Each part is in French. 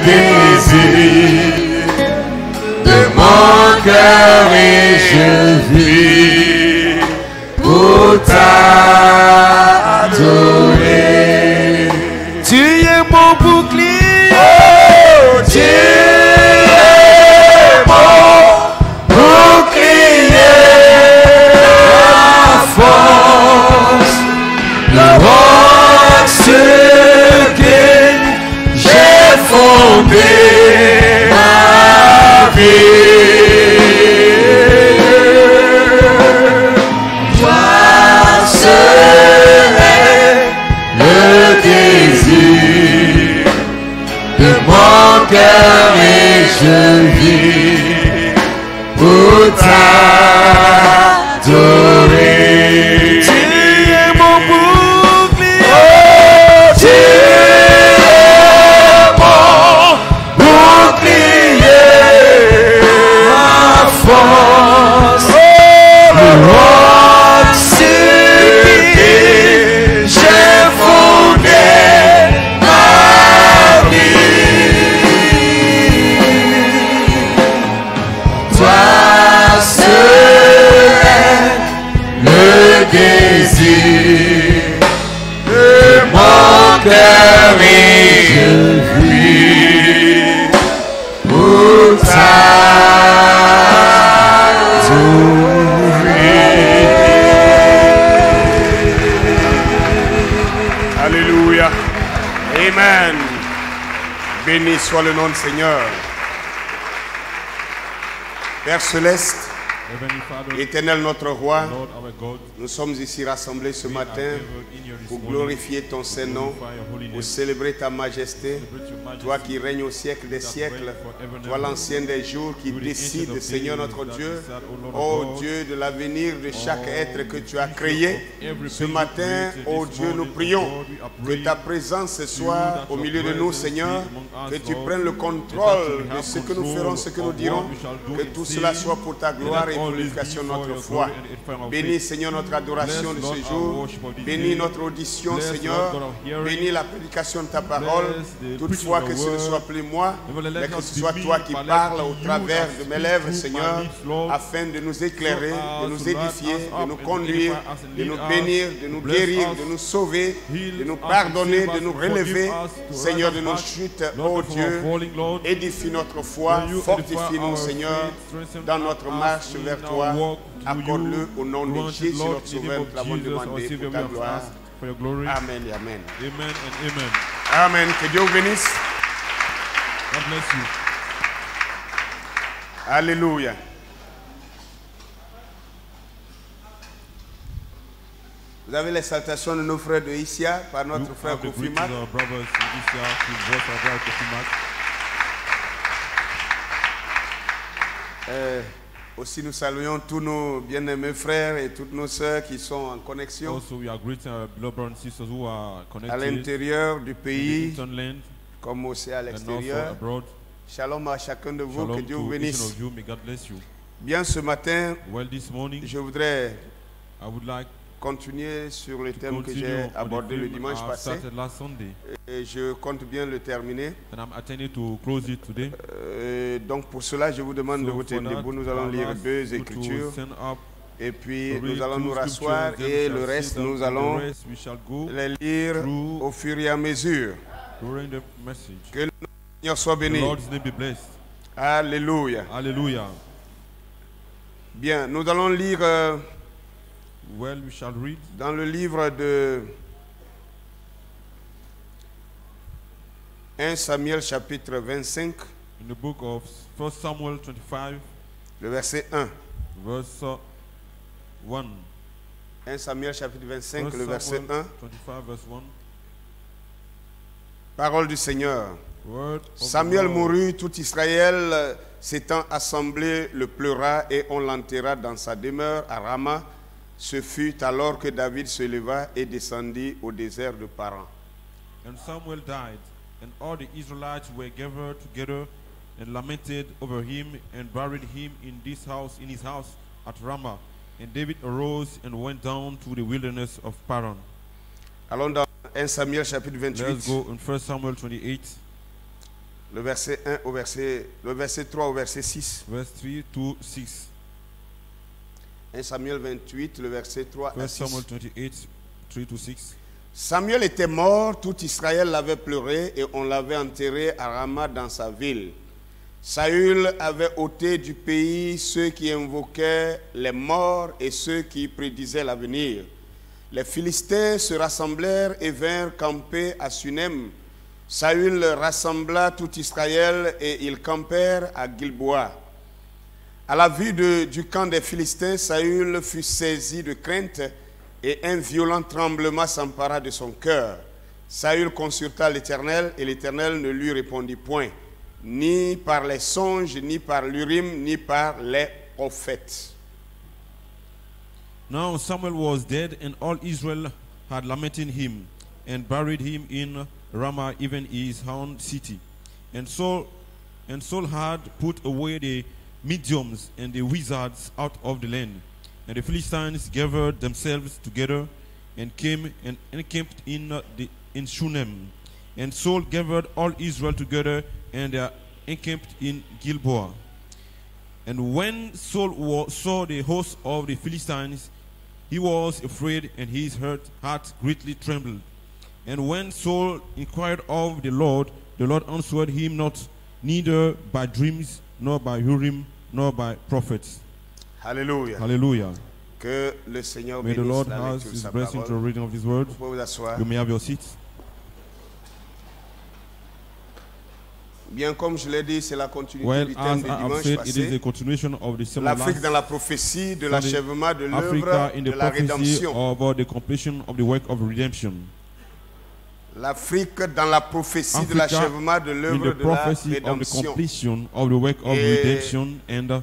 désir de mon cœur et je vis pour t'adorer. Tu es mon bouclier, oh, tu es mon bouclier, la force, le roc sur lequel j'ai fondé ma vie. Toi seul est le désir de mon cœur et je vis pour t'adorer. tu es mon bouclier, Oh, tu es mon bouclier, ma force, le roc sur lequel j'ai fondé ma vie. Toi seul est le désir de mon cœur et je vis pour t'adorer. Alléluia. Amen. Béni soit le nom du Seigneur. Père céleste, Heavenly Father, éternel notre roi, Lord our God, nous sommes ici rassemblés ce we are matin gathered in your pour this morning glorifier ton Saint-Nom, glorify your holy pour name, célébrer ta majesté, celebrate your majesty, toi qui règnes au siècle des siècles, toi l'ancien des jours qui décide, Seigneur notre Dieu, ô Dieu de l'avenir de chaque être que tu as créé. Ce matin, ô Dieu, nous prions que ta présence soit au milieu de nous, Seigneur, que tu prennes le contrôle de ce que nous ferons, ce que nous dirons, que tout cela soit pour ta gloire et pour l'éducation de notre foi. Bénis, Seigneur, notre adoration de ce jour. Bénis notre audition, Seigneur. Bénis la prédication de ta parole. Toutefois, que ce ne soit plus moi, mais que ce soit toi qui parles au travers de mes lèvres, Seigneur, afin de nous éclairer, de nous édifier, de nous conduire, de nous bénir, de nous guérir, de nous sauver, de nous pardonner, de nous relever, Seigneur, de nos chutes, ô Dieu. Édifie notre foi, fortifie-nous, Seigneur, dans notre marche vers toi. Accorde-le au nom de Jésus, notre Sauveur, nous l'avons demandé pour ta gloire. Amen et Amen. Amen and amen. Amen. Que Dieu vous bénisse. God bless you. Alléluia. Vous avez les salutations de nos frères de Issia par notre frère Have the Kofi greetings Mat. of our brothers in Issia, to voice our brother Kofi Mat. Aussi, nous saluons tous nos bien-aimés frères et toutes nos sœurs qui sont en connexion Also, we are greeting our beloved brothers and sisters who are à connected l'intérieur du in the pays interland comme aussi à and also l'extérieur. abroad. Shalom à chacun de vous, que Shalom Dieu vous to each bénisse. one of you. May God bless you. Bien, ce matin, Well, this morning, je voudrais I would like continuer sur le to thème que continue j'ai on the abordé le theme dimanche I passé started last Sunday, et je compte bien le terminer. and I'm intending to close it today. Donc pour cela, je vous demande de So vous for tenir that, debout. Nous allons I'll lire ask deux you to écritures send up et puis read nous allons two nous scriptures, rasseoir then we et shall le sit reste, down, nous and allons the rest we shall go les lire through au fur et à mesure. during the message. Que le nom du Seigneur soit The béni. Lord's name be blessed. Alléluia. Hallelujah. Bien, nous allons lire Well, we shall read dans le livre de 1 Samuel chapitre 25, in the book of 1 Samuel 25, le verset 1. verse 1. 1 Samuel chapitre 25, 1 le verset Samuel 1. 25, verse 1. Parole du Seigneur. Word of Samuel the Lord. mourut, tout Israël s'étant assemblé le pleura et on l'enterra dans sa demeure à Rama. Ce fut alors que David se leva et descendit au désert de Paran. And Samuel died, and all the Israelites were gathered together and lamented over him and buried him in his house at Ramah. And David arose and went down to the wilderness of Paran. Allons dans 1 Samuel chapitre Let's 28. go in 1 Samuel 28. Le verset 3 au verset 6. verse 3 to 6. 1 Samuel 28, le verset 3 à 1 6. Samuel 28, 3 to 6. Samuel était mort, tout Israël l'avait pleuré et on l'avait enterré à Rama dans sa ville. Saül avait ôté du pays ceux qui invoquaient les morts et ceux qui prédisaient l'avenir. Les Philistins se rassemblèrent et vinrent camper à Sunem. Saül rassembla tout Israël et ils campèrent à Gilboa. À la vue du camp des Philistins, Saül fut saisi de crainte et un violent tremblement s'empara de son cœur. Saül consulta l'Éternel et l'Éternel ne lui répondit point, ni par les songes, ni par l'Urim, ni par les prophètes. Now Samuel was dead, and all Israel had lamented him, and buried him in Ramah, even his own city. And Saul had put away the mediums and the wizards out of the land. And the Philistines gathered themselves together and came and encamped in Shunem. And Saul gathered all Israel together and they encamped in Gilboa. And when Saul saw the host of the Philistines, he was afraid, and his heart greatly trembled. And when Saul inquired of the Lord answered him not, neither by dreams, nor by Urim, nor by prophets. Alléluia. Hallelujah. Que le Seigneur May the bénisse Lord la has lecture de his sa blessing to the parole. reading of his word. Vous pouvez vous asseoir. You may have your seats. Bien, comme je l'ai dit, c'est la continuité Well, du as thème du I have dimanche said, it is passé. the continuation of the sermon L'Afrique dans last la prophétie de Sunday. l'achèvement de Africa l'œuvre in de the la prophecy rédemption. of the completion of the work of redemption. L'Afrique dans la prophétie de Africa l'achèvement de in l'œuvre the de la prophecy of the rédemption. completion of the work of Et redemption, and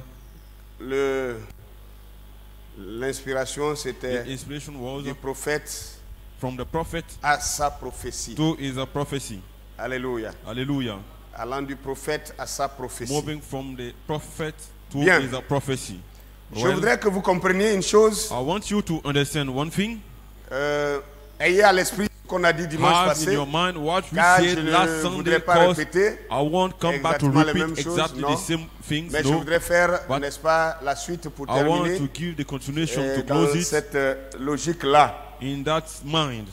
L'inspiration, the c'était inspiration was du prophète from the prophet à sa prophétie. to his prophecy. Alléluia. Hallelujah. Allant du prophète à sa prophétie. Moving from the prophet to Bien. his prophecy. Je Well, voudrais que vous compreniez une chose. I want you to understand one thing. Ayez à l'esprit ce qu'on a dit dimanche Have in passé. your mind what we Car je said ne last voudrais Sunday, pas because répéter. I won't come back to exactement les repeat mêmes choses, exactly non. the same things. Mais je No, voudrais faire, but n'est-ce pas, la suite pour I want terminer to give the continuation to dans close it cette logique-là. in that mind.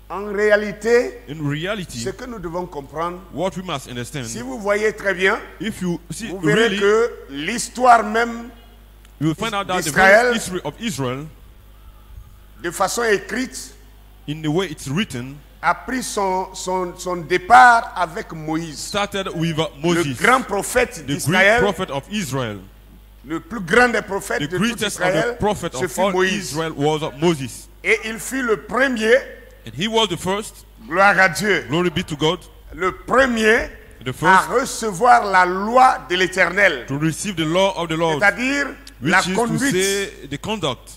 En réalité, In reality, ce que nous devons comprendre, what we must understand, si vous voyez très bien, if you see vous verrez really, que l'histoire même, you will find out that the d'Israël, very history of Israel, de façon écrite, in the way it's written, a pris son départ avec Moïse, started with le Moses, grand prophète the great d'Israël, prophet of Israel. le plus grand des prophètes The de tout greatest of Israël, the prophet ce of fut all Moïse. Israel was Moses. Et il fut le premier, And he was the first, gloire à Dieu, glory be to God, le premier the à first recevoir la loi de l'Éternel, to receive the law of the Lord, c'est-à-dire la which is to conduite, say the conduct,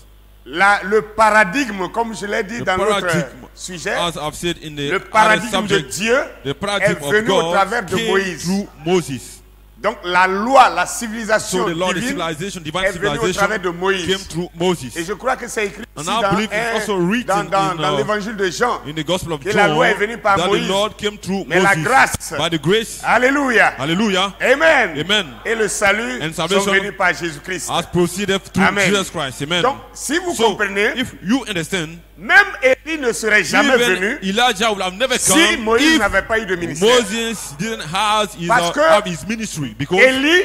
le paradigme, comme je l'ai dit the dans notre paradigm, sujet, as I've said in the le other paradigme de subject, Dieu the est paradigm of venu au travers God de came Moïse. through Moses. Donc la loi, la So civilisation the law, the divine civilization, divine est venue au travers de civilization Moïse. came through Moses. Et je crois que c'est écrit And ici I believe it's also written dans l'évangile de Jean. in the Gospel of Que John la loi est venue par that Moïse. the Lord came through Mais la Moses. grâce, By the grace, alléluia, hallelujah, amen, amen, et le salut And sont salvation venus par Jésus-Christ. has proceeded through Amen. Jesus Christ. Amen. Donc, si vous So, comprenez, if you understand, même Élie ne serait jamais even venu Elijah would have never si come Moïse if n'avait pas eu de ministère. Moses didn't Parce que have his ministry, because Élie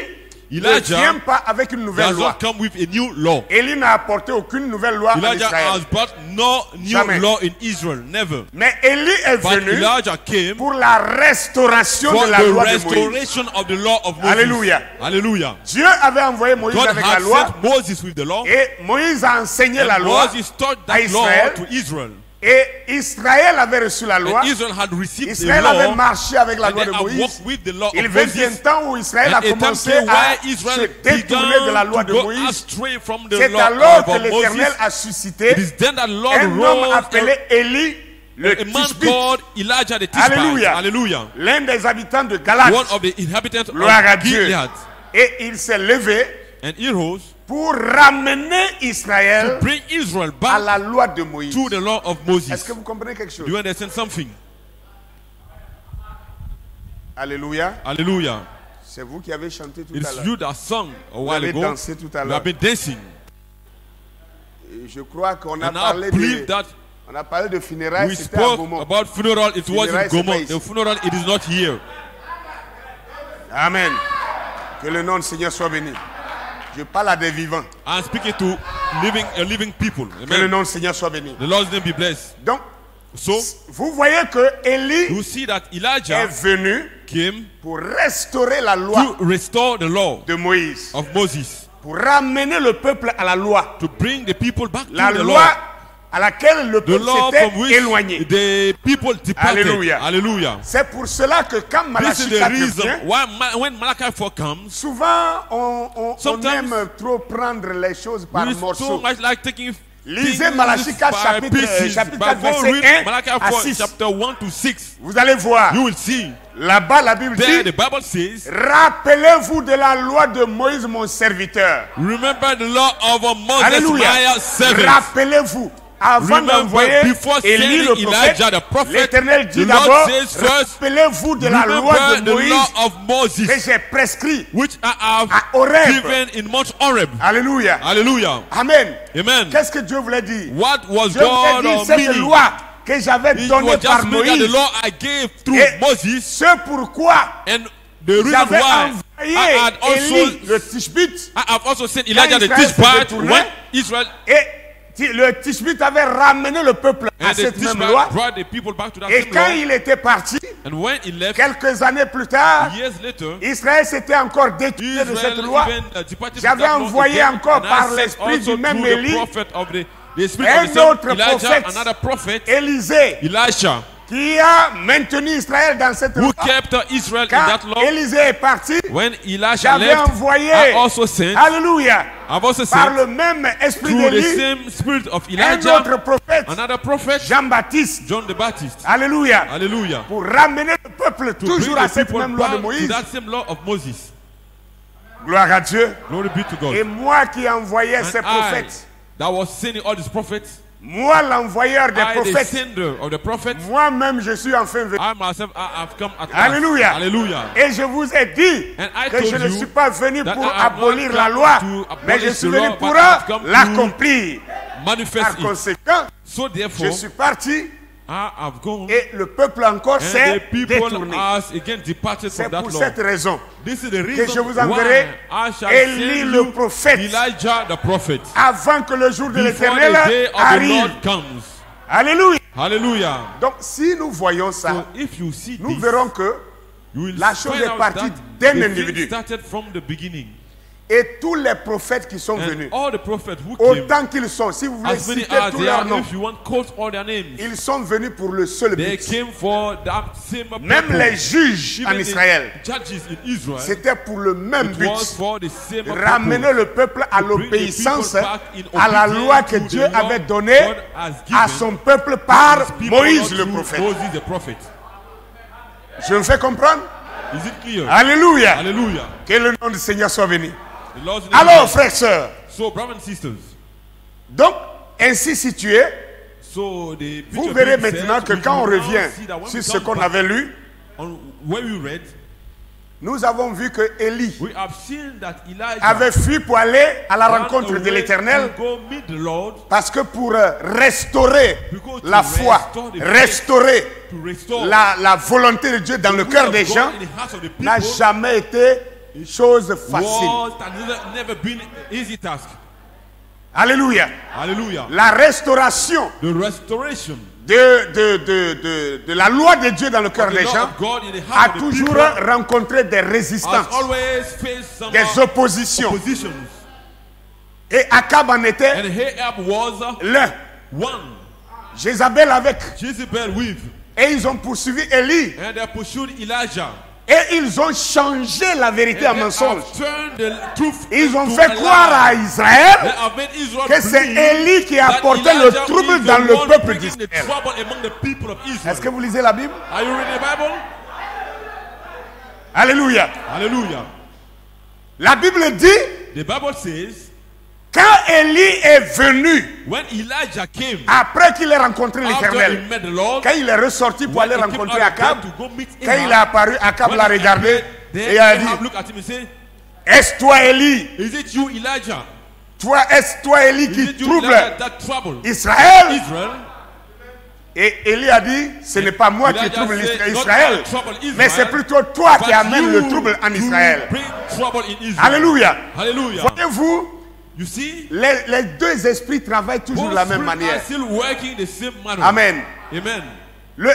ne Elijah vient pas avec une nouvelle does loi. not come with a new law. Élie n'a apporté aucune nouvelle loi en Elijah Israël. has brought no new Jamais. law in Israel, never. Mais Élie est But venu Elijah came pour la restauration for de la the loi de Moïse. restoration of the law of Moses. Alléluia. Hallelujah. Dieu avait envoyé Moïse God avec la had loi sent Moses with the law, et Moïse a enseigné la and loi Moses taught à that law Israël. to Israel. Et Israël avait reçu la loi. And Israel had received Israël the avait law, marché avec la and loi they de had Moïse. walked with the law Il of vint un Moses. temps où Israël a And a time commencé came à where se Israel détourner de la loi began de to go Moïse. astray from the C'est law alors que of l'Éternel Moses. a suscité It is then that Lord un homme rose appelé Élie, le a man Tishbite, called Elijah the Tishbite. Alléluia. Hallelujah. l'un des habitants de Galate. One of the inhabitants Gloire à of Dieu. Gilead. Et il s'est levé And he rose pour ramener Israël bring Israel à back la loi de Moïse. to the law of Est-ce Moses. que vous comprenez quelque chose? Do you understand something? Alléluia. Hallelujah. C'est vous qui avez chanté tout à It's l'heure. you that sung a Vous while avez ago. dansé tout à You l'heure. have been dancing. Et je crois qu'on a And I parlé believe de, that on a parlé de funérailles, we c'était à spoke Gaumont. about funeral. It was in Funérailles, c'est pas Gaumont. ici. The funeral, it is not here. Amen. Que le nom du Seigneur soit béni. Je parle à des vivants. I'm speaking to living people. Que le Amen. nom du Seigneur soit béni. The Lord's name be blessed. Donc, So, vous voyez que Élie you see that est Elijah venu came pour restaurer la loi to restore the law de Moïse, of Moses, pour ramener le peuple à la loi. to bring the people back La to the loi law. à laquelle le The peuple law s'était from which éloigné. the people departed. Hallelujah. Hallelujah. C'est pour cela que quand This Malachi is the 4 reason vient, why when Malachi 4 comes, souvent on Sometimes aime trop prendre les choses par we so morceaux. much like taking Lisez things Malachi 4 by chapitre, pieces. chapitre But 4 go verset read 1 Malachi à 4 6. chapter 1 to 6. Vous allez voir, You will see là-bas la Bible there dit, the Bible says, rappelez-vous de la loi de Moïse mon serviteur. remember the law of Moses, Alléluia. my servant. Rappelez-vous. Avant Remember, d'envoyer before Élie le sending Elijah the prophète, prophet, l'Éternel dit the Lord d'abord, says first, rappelez-vous de la loi remember de the Moïse law of que Moses, j'ai prescrit which I have à Horeb. given in Mount Horeb. Alléluia. Hallelujah. Amen. Amen. Qu'est-ce que Dieu voulait dire? What was Dieu voulait God dire or cette meaning? loi que j'avais It donnée was par just meaning that the Moïse. law I gave through Et Moses, c'est pourquoi and the reason j'avais why envoyé I had Élie also le Tishbite I have also sent Elijah the Israël se Tishbite détournait, when Israel et le Tishbite avait ramené le peuple à and the cette même Tishbite loi. brought the people back to that Et same quand law. il était parti, And when he left, quelques années plus tard, years later, Israël s'était encore détourné de cette Israel loi. even departed J'avais from that law envoyé again, encore and I par sent l'esprit also du même through the Élie prophet of the spirit un of the same autre Elijah, prophète, another prophet, Élisée, Elisha, qui a maintenu Israël dans cette who loi. kept Israel in that Quand law. Élisée est parti, When Elisha j'avais left, envoyé, I also sent, alléluia, I've also par sent le même esprit through the d'Élie, same spirit of un Elijah, autre prophète, another prophet, Jean-Baptiste, John the Baptist. alléluia, Hallelujah. pour ramener le peuple To bring toujours the à cette people même loi de back to Moïse. that same law of Moses. Gloire à Dieu. Glory be to God. Et moi qui envoyais And ces I, prophètes, that was sending all these prophets, moi l'envoyeur des I, the prophètes, sender of the prophets, moi-même je suis enfin venu. I myself, I have come at last. Alléluia. Hallelujah. Et je vous ai dit And I que told je ne you suis pas venu that pour I have abolir not la come loi, to mais je abolish suis the venu law, pour but I have come to l'accomplir. manifest Par it. conséquent, So je therefore, suis parti I have gone, et le peuple encore and the s'est people détourné. has again departed C'est from that pour law. cette raison This is the que je reason vous enverrai why I shall Élie send le you prophète Elijah the prophet avant que le jour de before l'Éternel the day of the arrive. Lord comes. Alléluia. Hallelujah. Donc si nous voyons ça, So if you see nous this, verrons que you will la chose find est out partie that d'un the individu. thing started from the beginning. et tous les prophètes qui sont And venus, all the prophets who came, autant qu'ils sont, si vous voulez as many citer as tous they leurs are, noms, if you want quote all their names, ils sont venus pour le seul they but. came for that same Même purpose. les juges en Even Israël, the judges in Israel, c'était pour le même it but. was for the same Ramener purpose. le peuple à To bring the l'obéissance people back in à la obedience loi que to the Dieu law avait donnée God has given à son peuple par his people, Moïse not le through prophète. Moses the prophet. Je me fais comprendre? Is it clear? Alléluia. Hallelujah. Que le nom du Seigneur soit béni. The Lord's name Alors, is- frères et sœurs, So, brothers and sisters, donc, ainsi situé, so the vous picture verrez being maintenant said, que we quand on will now revient see that when sur we ce come qu'on back avait lu, on where we read, nous avons vu que Élie we have seen that Elijah avait fui pour aller à la ran rencontre de away l'Éternel to go meet the Lord, parce que pour restaurer because to la foi, restore the faith, restaurer to restore la volonté de Dieu dans le the cœur will des of God gens in the hearts of the people n'a jamais été chose facile. was and never been an easy task. Alléluia. Hallelujah. La restauration The restoration de la loi de Dieu dans le cœur of the des law gens of God in the a heart of the toujours people rencontré des has résistances, always faced some des oppositions. oppositions. Et Akab en était And Ahab was l'un. one. Jézabel avec. Jezebel with. Et ils ont poursuivi Élie. And they pursued Elijah. Et ils ont changé la vérité en And they mensonge. have turned the truth Ils ont into fait a croire à lie. They Israël have made Israel que c'est believe Élie qui a that apporté le Elijah trouble is the dans le one peuple bringing the d'Israël. trouble among the people of Israel. Est-ce que vous lisez la Bible? Are you reading the Bible? Alléluia. Hallelujah. La Bible dit The Bible says Quand Élie est venu, when Elijah came, après qu'il ait rencontré after he l'Éternel, met the Lord, quand il est ressorti pour aller when he came rencontrer out of Akab, bed to go meet quand il est Ahab, apparu, Akab when l'a he regardé appeared, et then il a dit, Ahab looked at him and said, est-ce toi Élie? is it you, Elijah? Est-ce toi Élie Is qui it you, trouble Elijah, that trouble Israël? Israel? Et Élie a dit, ce n'est pas moi qui Elijah trouble said, not Israël, I trouble Israel, mais c'est plutôt toi qui but amènes you le trouble en Israël. bring trouble in Israel. Alléluia. Hallelujah. Voyez-vous, You see, les deux esprits travaillent toujours de both la même spirits manière. are still working the same manner. Amen. Amen.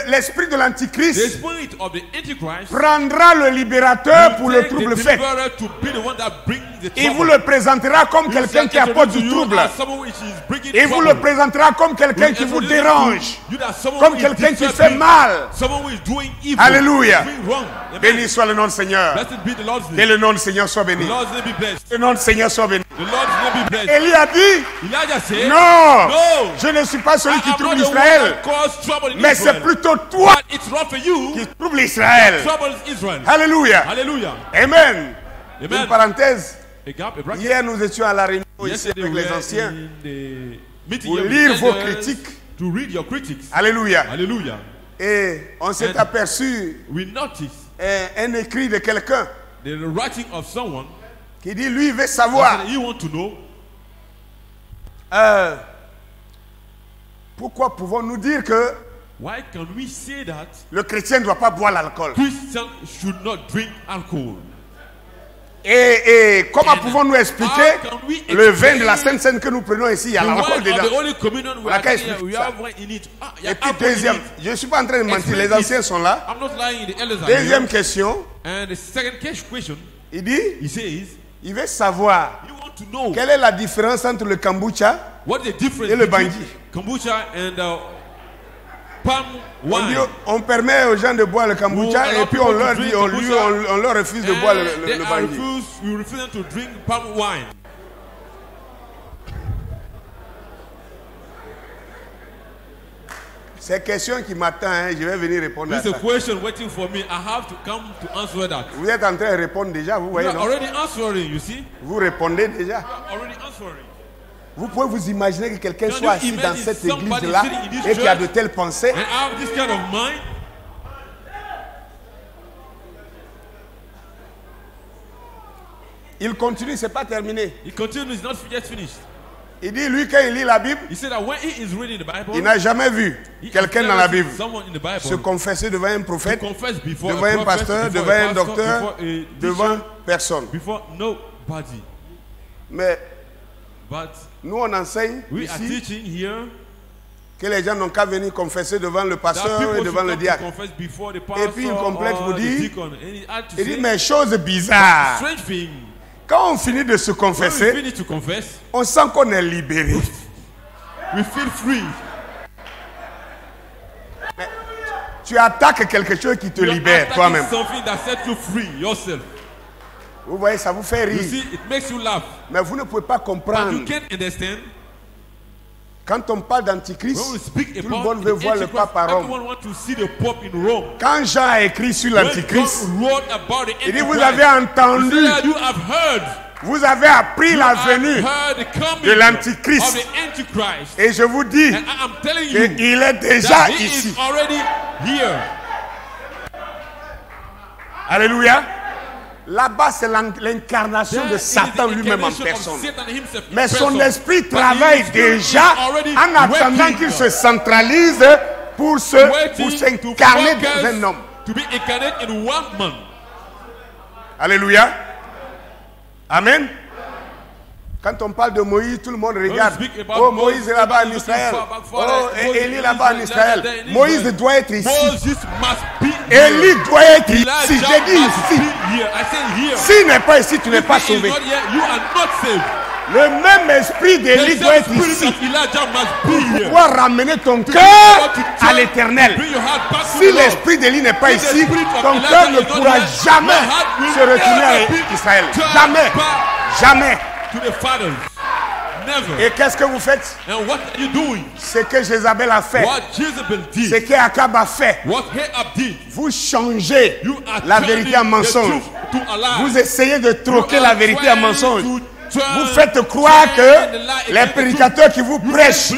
L'esprit de The l'Antichrist spirit of the Antichrist prendra le libérateur pour will le take trouble the fait. deliverer to be the one that brings the Il vous trouble. le présentera comme He quelqu'un shall qui apporte introduce du you trouble. as someone which is bringing Il vous trouble. le présentera comme quelqu'un qui vous dérange, comme quelqu'un qui fait mal. Someone who is doing evil. Alléluia. Doing wrong. Amen. Béni soit le nom du Seigneur. Blessed be the Lord's Que name. le nom du Seigneur soit The béni. Lord's name be blessed. Que le nom du Seigneur soit béni. The Lord's name be blessed. Élie a dit, Elijah said, non, no, je ne suis pas celui I qui am trouble not the one Israël, that caused trouble in mais c'est Israel. plutôt toi But it's not for you qui trouble Israël. troubles Israel. Alléluia. Hallelujah. Amen. Une Amen. parenthèse. A gap, a bracket. Hier, nous étions à la réunion ici Yesterday avec we les were anciens in the meeting pour here with lire the vos elders critiques. to read your critics. Alléluia. Hallelujah. Et on s'est And aperçu we notice un écrit de quelqu'un the writing of someone qui dit, lui, il veut savoir that you want to know pourquoi pouvons-nous dire que why can we say that le chrétien ne doit pas boire l'alcool. Christians should not drink alcohol. Et comment And pouvons-nous expliquer how can we le vin de la explain Sainte Seine que nous prenons ici, il y a the l'alcool wine dedans. of the Holy Communion we Voilà, are taking qu'est-ce here, we que ça? have wine in it. Ah, il y a Et puis alcohol in deuxième, it. je ne suis pas en train de mentir, Explain les this. anciens sont là. I'm not lying, the elders are Deuxième here. question, And the second question, il dit, he says, il veut savoir you want to know quelle est la différence entre le kombucha what is the difference et le between bandit. kombucha and palm On, dit, wine. on permet aux gens de boire le kombucha We'll et puis allow on people leur to dit, drink kombucha, on leur refuse de boire And le they bandit. we refuse them to drink palm wine. C'est une question qui m'attend, hein, je vais venir répondre à This is ça. a question waiting for me. I have to come to answer that. Vous êtes en train de répondre déjà, vous You voyez, are non? already answering, you see? Vous répondez déjà. You are already answering. Vous pouvez vous imaginer que quelqu'un Can soit you assis dans imagine cette somebody église-là sitting in this et qui a church de telles pensées. And I have this kind of mind. Il continue, c'est pas terminé. He continues, it's not yet finished. Il dit, lui, quand il lit la Bible, He said that when he is reading the Bible, il n'a jamais vu he has quelqu'un never dans la seen Bible someone in the Bible se confesser devant un prophète, to confess before devant a un prophet, pasteur, before devant a un pastor, docteur, before a devant bishop, personne. before nobody. Mais But nous, on enseigne we are ici teaching here que les gens n'ont qu'à venir confesser devant le that pasteur people et devant should le come to diacre. confess before the Et puis il pastor complète or pour the dire, deacon. And he had to il say, dit, mais chose bizarre, strange thing. quand on finit de se When we confesser, finish to confess, on sent qu'on est libéré. we feel free. Tu attaques quelque chose qui te You are libère attacking toi-même. something that sets you free yourself. Vous voyez, ça vous fait You rire. see, it makes you laugh. Mais vous ne pouvez pas But comprendre. you can't understand. Quand on parle When d'antichrist, we speak tout le about monde veut the voir le Antichrist, pape à Rome. everyone wants to see the Pope in Rome. Quand Jean a écrit sur When l'antichrist, God wrote about the il dit, Antichrist, vous avez he entendu, said, you have heard, vous avez appris la venue heard the coming de l'Antichrist. of the Antichrist. Et je vous dis And I am telling you qu'il est déjà that he ici. is already here. Alléluia. Là-bas, c'est l'incarnation There de is the Satan lui-même en incarnation of personne. Satan himself in Mais son person. esprit But travaille his spirit déjà is already en attendant working, qu'il se centralise pour waiting to s'incarner focus, dans un homme. to be incarnate in one man. Alléluia. Amen. Quand on parle de Moïse, tout le monde regarde. speak about Oh, Moïse est là-bas en Moses, Israël. looking far, Oh, Moses Élie is là-bas en in Israël. Israel. Moïse doit être ici. Moses must be Élie doit être ici. Elijah J'ai dit must ici. be here. I said here. S'il n'est pas ici, tu n'es pas If he is sauvé. not here, you are not saved. Le même esprit d'Élie The doit same être spirit ici. of Elijah must be here. Pour ramener ton To cœur be able to à l'éternel. bring your heart back to Si the Lord. l'esprit d'Élie n'est pas If the ici, spirit of ton Elijah cœur ne is not pourra here, jamais your heart will se retourner never à be Israël. turned Jamais. back Jamais. to the fathers. Never. Et qu'est-ce que vous faites? And what are you doing? Ce que Jézabel a fait, What Jezebel ce did, que Akab a fait, what Ahab did, vous changez you are la turning vérité en the mensonge. truth to a lie. Vous essayez de troquer You la are vérité en trying mensonge. to vous faites croire que les prédicateurs qui vous prêchent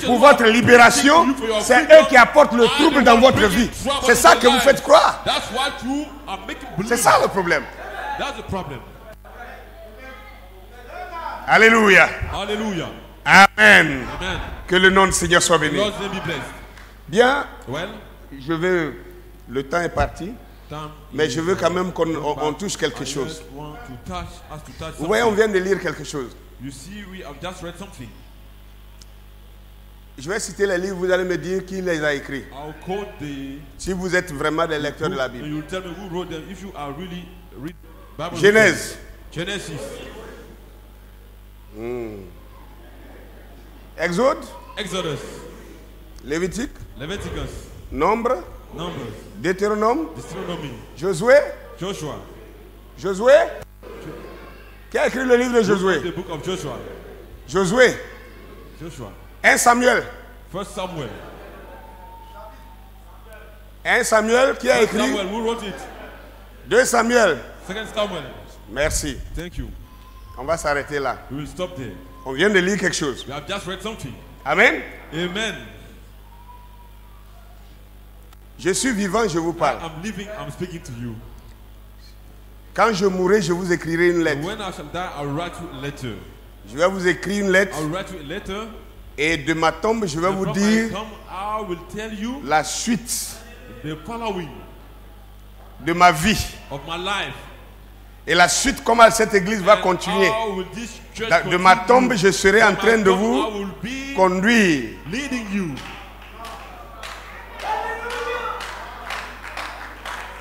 pour votre libération, c'est eux qui apportent le trouble dans votre vie. C'est ça que vous faites croire. C'est ça le problème. Alléluia. Alléluia. Amen. Amen. Que le nom du Seigneur soit béni. Lord's name be blessed. Bien, Well, je veux... Le temps est parti, mais je veux quand même qu'on touche quelque chose. Vous voyez, on vient de lire quelque chose. You see, we have just read something. Je vais citer les livres, vous allez me dire qui les a écrits. I'll quote the Si vous êtes vraiment des lecteurs de la book, and Bible. you'll tell me who wrote them if you are really read Bible. Genèse. Genesis. Exode. Exodus. Lévitique. Leviticus. Nombre. Numbers. Deutéronome. Deuteronomy. Josué. Joshua. Josué. Qui a écrit le livre de Josué? The book of Joshua. Josué. Joshua. 1 Samuel. First Samuel. 1 Samuel, qui a First écrit? Samuel, who wrote it? 2 Samuel. Second Samuel. Merci. Thank you. On va s'arrêter là. We will stop there. On vient de lire quelque chose. We have just read something. Amen. Amen. Je suis vivant, je vous parle. I'm living, I'm speaking to you. Quand je mourrai, je vous écrirai une lettre. When I shall die, I'll write you a letter. Je vais vous écrire une lettre I'll write you a letter. et de ma tombe, je vais And vous from dire my tomb, I will tell you la suite the following de ma vie. of my life. Et la suite, comment cette église va And continuer. how will this church De ma continue. tombe, je serai en From train my de tomb, vous I will be conduire. leading you.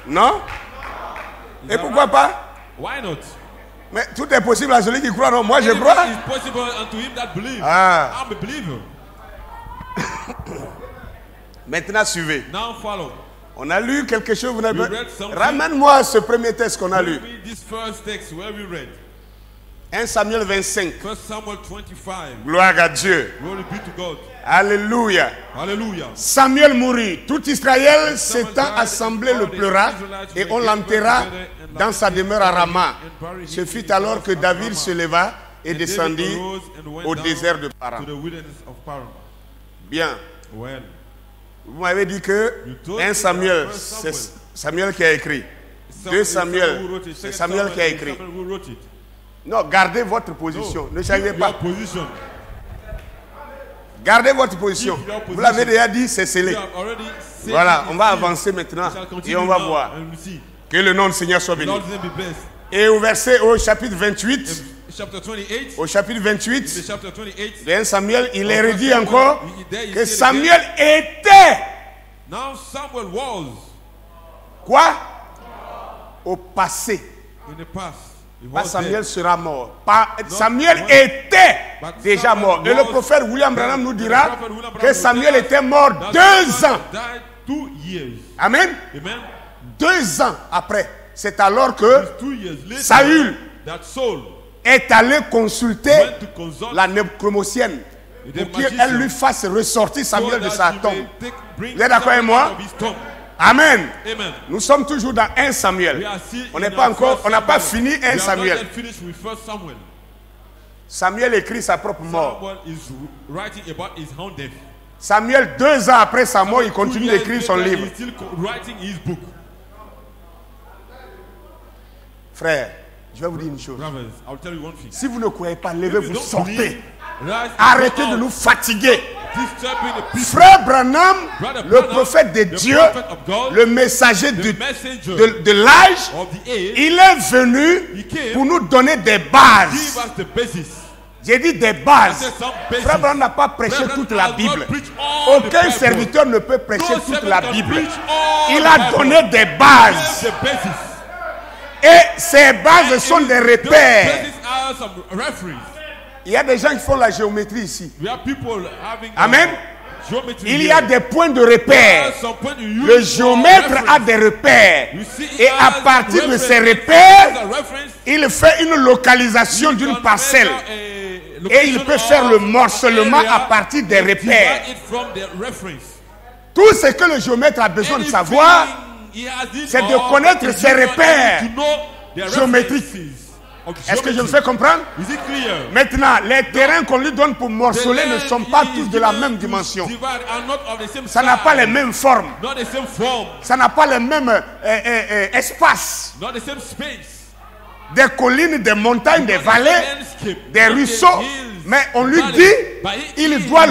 Non? Et pourquoi pas? Why not? Mais tout est possible à celui qui croit. Non, moi je Anything crois. is possible unto him that believes. Ah. I'm a believer. Maintenant, suivez. Now follow. On a lu quelque chose. Vous n'avez We pas... read something. Ramène-moi ce premier texte qu'on a lu. Read this first text where we read. 1 Samuel 25. 1 Samuel 25. Gloire à Dieu. Glory be to God. Alléluia. Hallelujah. Samuel mourut. Tout Israël s'étant assemblé le pleura et on l'enterra dans sa demeure à Rama. Ce fut alors que David se leva et descendit au désert de Paran. To the wilderness of Paran. Bien. Well, Vous m'avez dit que 1 Samuel, c'est Samuel qui a écrit. 2 Samuel, c'est Samuel qui a écrit. Who wrote it? Non, gardez votre position. Ne changez Keep pas. your position. Gardez votre position. Keep your Vous l'avez déjà dit, c'est scellé. You have already said Voilà, it on is va sealed. avancer maintenant We shall continue et on va now voir. and we'll see. Que le nom du Seigneur soit The béni. Lord's name be blessed. Et au chapitre 28, Chapter 28. au chapitre The 28 chapter 28. de 1 Samuel, il est redit encore There you que see it Samuel again. était, Now Samuel was quoi? Au passé. in the past. He Pas was Samuel dead. sera mort. Pas, Samuel était déjà mort. Et le prophète William Branham nous dira que Samuel était mort That 2 Samuel ans. died 2 years. Amen. Amen. 2 ans après. C'est alors que 2 years later, Saül that Saul est allé consulter went to consult la nécromosienne pour qu'elle lui fasse ressortir Samuel de sa tombe. Vous êtes d'accord avec moi? Amen. Amen. Nous sommes toujours dans 1 Samuel. We are still On in n'est pas our encore, first on n'a pas Samuel. fini 1 We have not Samuel. yet finished with 1 Samuel. Samuel écrit sa propre mort. Samuel is writing about his own death. Samuel, 2 ans après sa mort, il 2 continue years d'écrire son later, livre. He's still writing his book. Frère, je vais vous dire une chose. Brothers, I'll tell you one thing. Si vous ne croyez pas, If you levez-vous, don't sortez. believe, rise and Arrêtez go de out. nous fatiguer. Disturbing the people. Frère Branham, Brother le Branham, prophète de the Dieu, prophet of God, le messager the de messenger l'âge, of the age, il est venu he came pour nous donner des give bases. us the basis. J'ai dit des I bases. said some basis. Frère Branham n'a pas prêché Brother toute Branham la has Bible. not preached all Aucun the Bible. serviteur ne peut prêcher No toute servant la can Bible. preach all Il the a Bible. donné des He bases. has the basis. Et ces bases sont des Those repères. bases are some referees. Il y a des gens qui font la géométrie ici. We have people having Amen. geometry Il y here. a des points de There repère. are some points you use Le for géomètre a reference. des repères. You see, it Et à has partir de reference. ces It repères, has a reference. il fait une localisation You d'une can parcelle. measure a Et il location peut faire le of morcellement area à partir des and repères. divide it from the reference. Tout ce que le géomètre a besoin de Anything savoir, he has it c'est de all, connaître is ses you know, repères to know the géométriques. references. Est-ce que je me fais comprendre? Is it clear? Maintenant, les terrains qu'on lui donne pour morceler ne sont pas tous de la même dimension. Ça n'a pas les mêmes formes. Not the same form. Ça n'a pas le même espace. Not the same space. Des collines, des montagnes, des vallées, des ruisseaux. Mais on lui dit, il doit,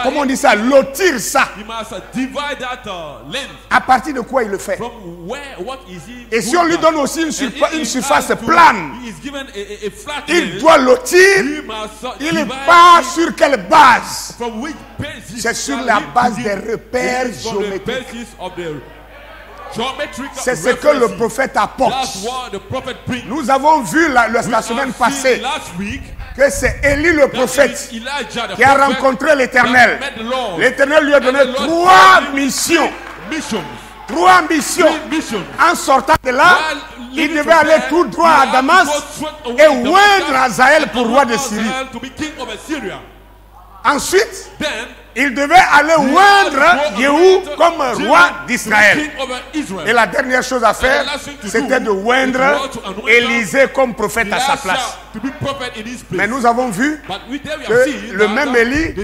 comment on dit ça, lotir ça. He must divide that length. À partir de quoi il le fait? From where, what is he Et si doing on lui that? donne aussi une And surface if he plane, he is given a flat il length, doit lotir. he must Il divide part it sur quelle base? from which basis? C'est sur shall la he base begin? des repères It is from the géométriques. basis of the geometric C'est ce que le references. prophète apporte. That's what the prophet brings. Nous avons vu la We semaine have passée seen last week que c'est Élie le that prophète it is Elijah, the qui a prophet, rencontré l'Éternel. that met the Lord. L'Éternel lui a donné And the Lord 3 gave him missions. missions. 3 missions. 3 missions. En sortant de là, While il living devait from aller there, tout droit he à had to Damas go straight away et to Damascus oindre Hazaël and pour roi de anoint Syrie. Hazael to be king of Assyria. Ensuite, Then il devait aller oindre Yehou comme roi d'Israël. Et la dernière chose à faire, c'était de oindre Élisée comme prophète à sa place. Mais nous avons vu que le même Élie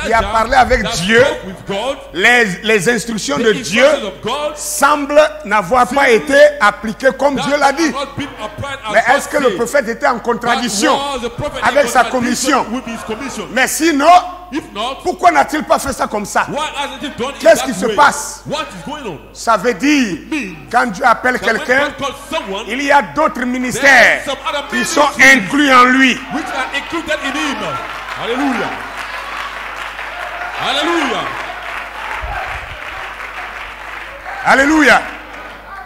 qui a parlé avec Dieu, les instructions de Dieu semblent n'avoir pas été appliquées comme Dieu l'a dit. Mais est-ce que le prophète était en contradiction avec sa commission? Mais sinon, pourquoi n'a-t-il pas fait ça comme ça? Qu'est-ce qui se passe? Ça veut dire, quand Dieu appelle quelqu'un, il y a d'autres ministères qui sont inclus en lui. Alléluia. Alléluia. Alléluia.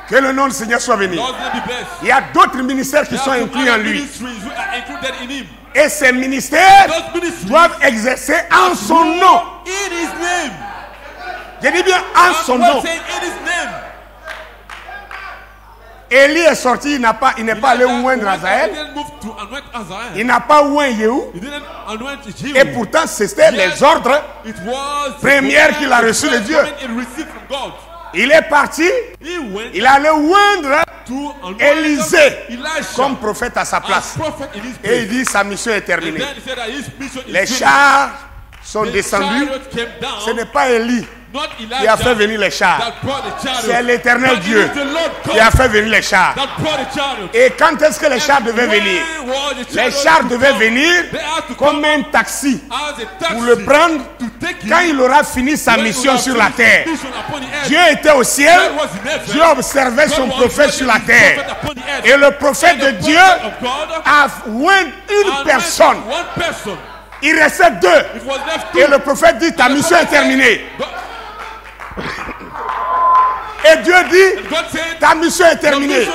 Que le nom du Seigneur soit béni. Lord's name be blessed. Il y a d'autres ministères qui There sont are some inclus en other lui. ministries who are included in him. Et ces ministères Those ministries doivent exercer en son nom. in his name. Je dis bien en son We're nom. saying in his name. Élie est sorti, il n'est pas allé oindre He Hazaël. didn't move to anoint Hazael. Il n'a pas oint Yehou. He didn't anoint Jehu. Et pourtant, c'était les ordres It was premières qu'il a reçus de Dieu. He received from God. Il est parti, He went il allait oindre to anoint Élisée Elisha comme prophète à sa as place. prophet in his Et place. il dit sa mission est And terminée. then he said that his mission is Les finished. chars sont The descendus. chariot came down. Ce n'est pas Élie Not qui a Elijah fait venir les chars. that brought the chariot. C'est l'Éternel But Dieu it is the Lord God qui a fait venir les chars. that brought the chariot. Et quand est-ce que les chars devaient venir? Les chars devaient venir comme un taxi pour le prendre quand il aura fini sa mission sur la terre. Dieu était au ciel, Dieu observait son prophète sur la terre. Et le prophète de Dieu a oint une personne. Il restait 2. Et le prophète dit, ta mission est terminée. Et Dieu dit, ta mission est terminée.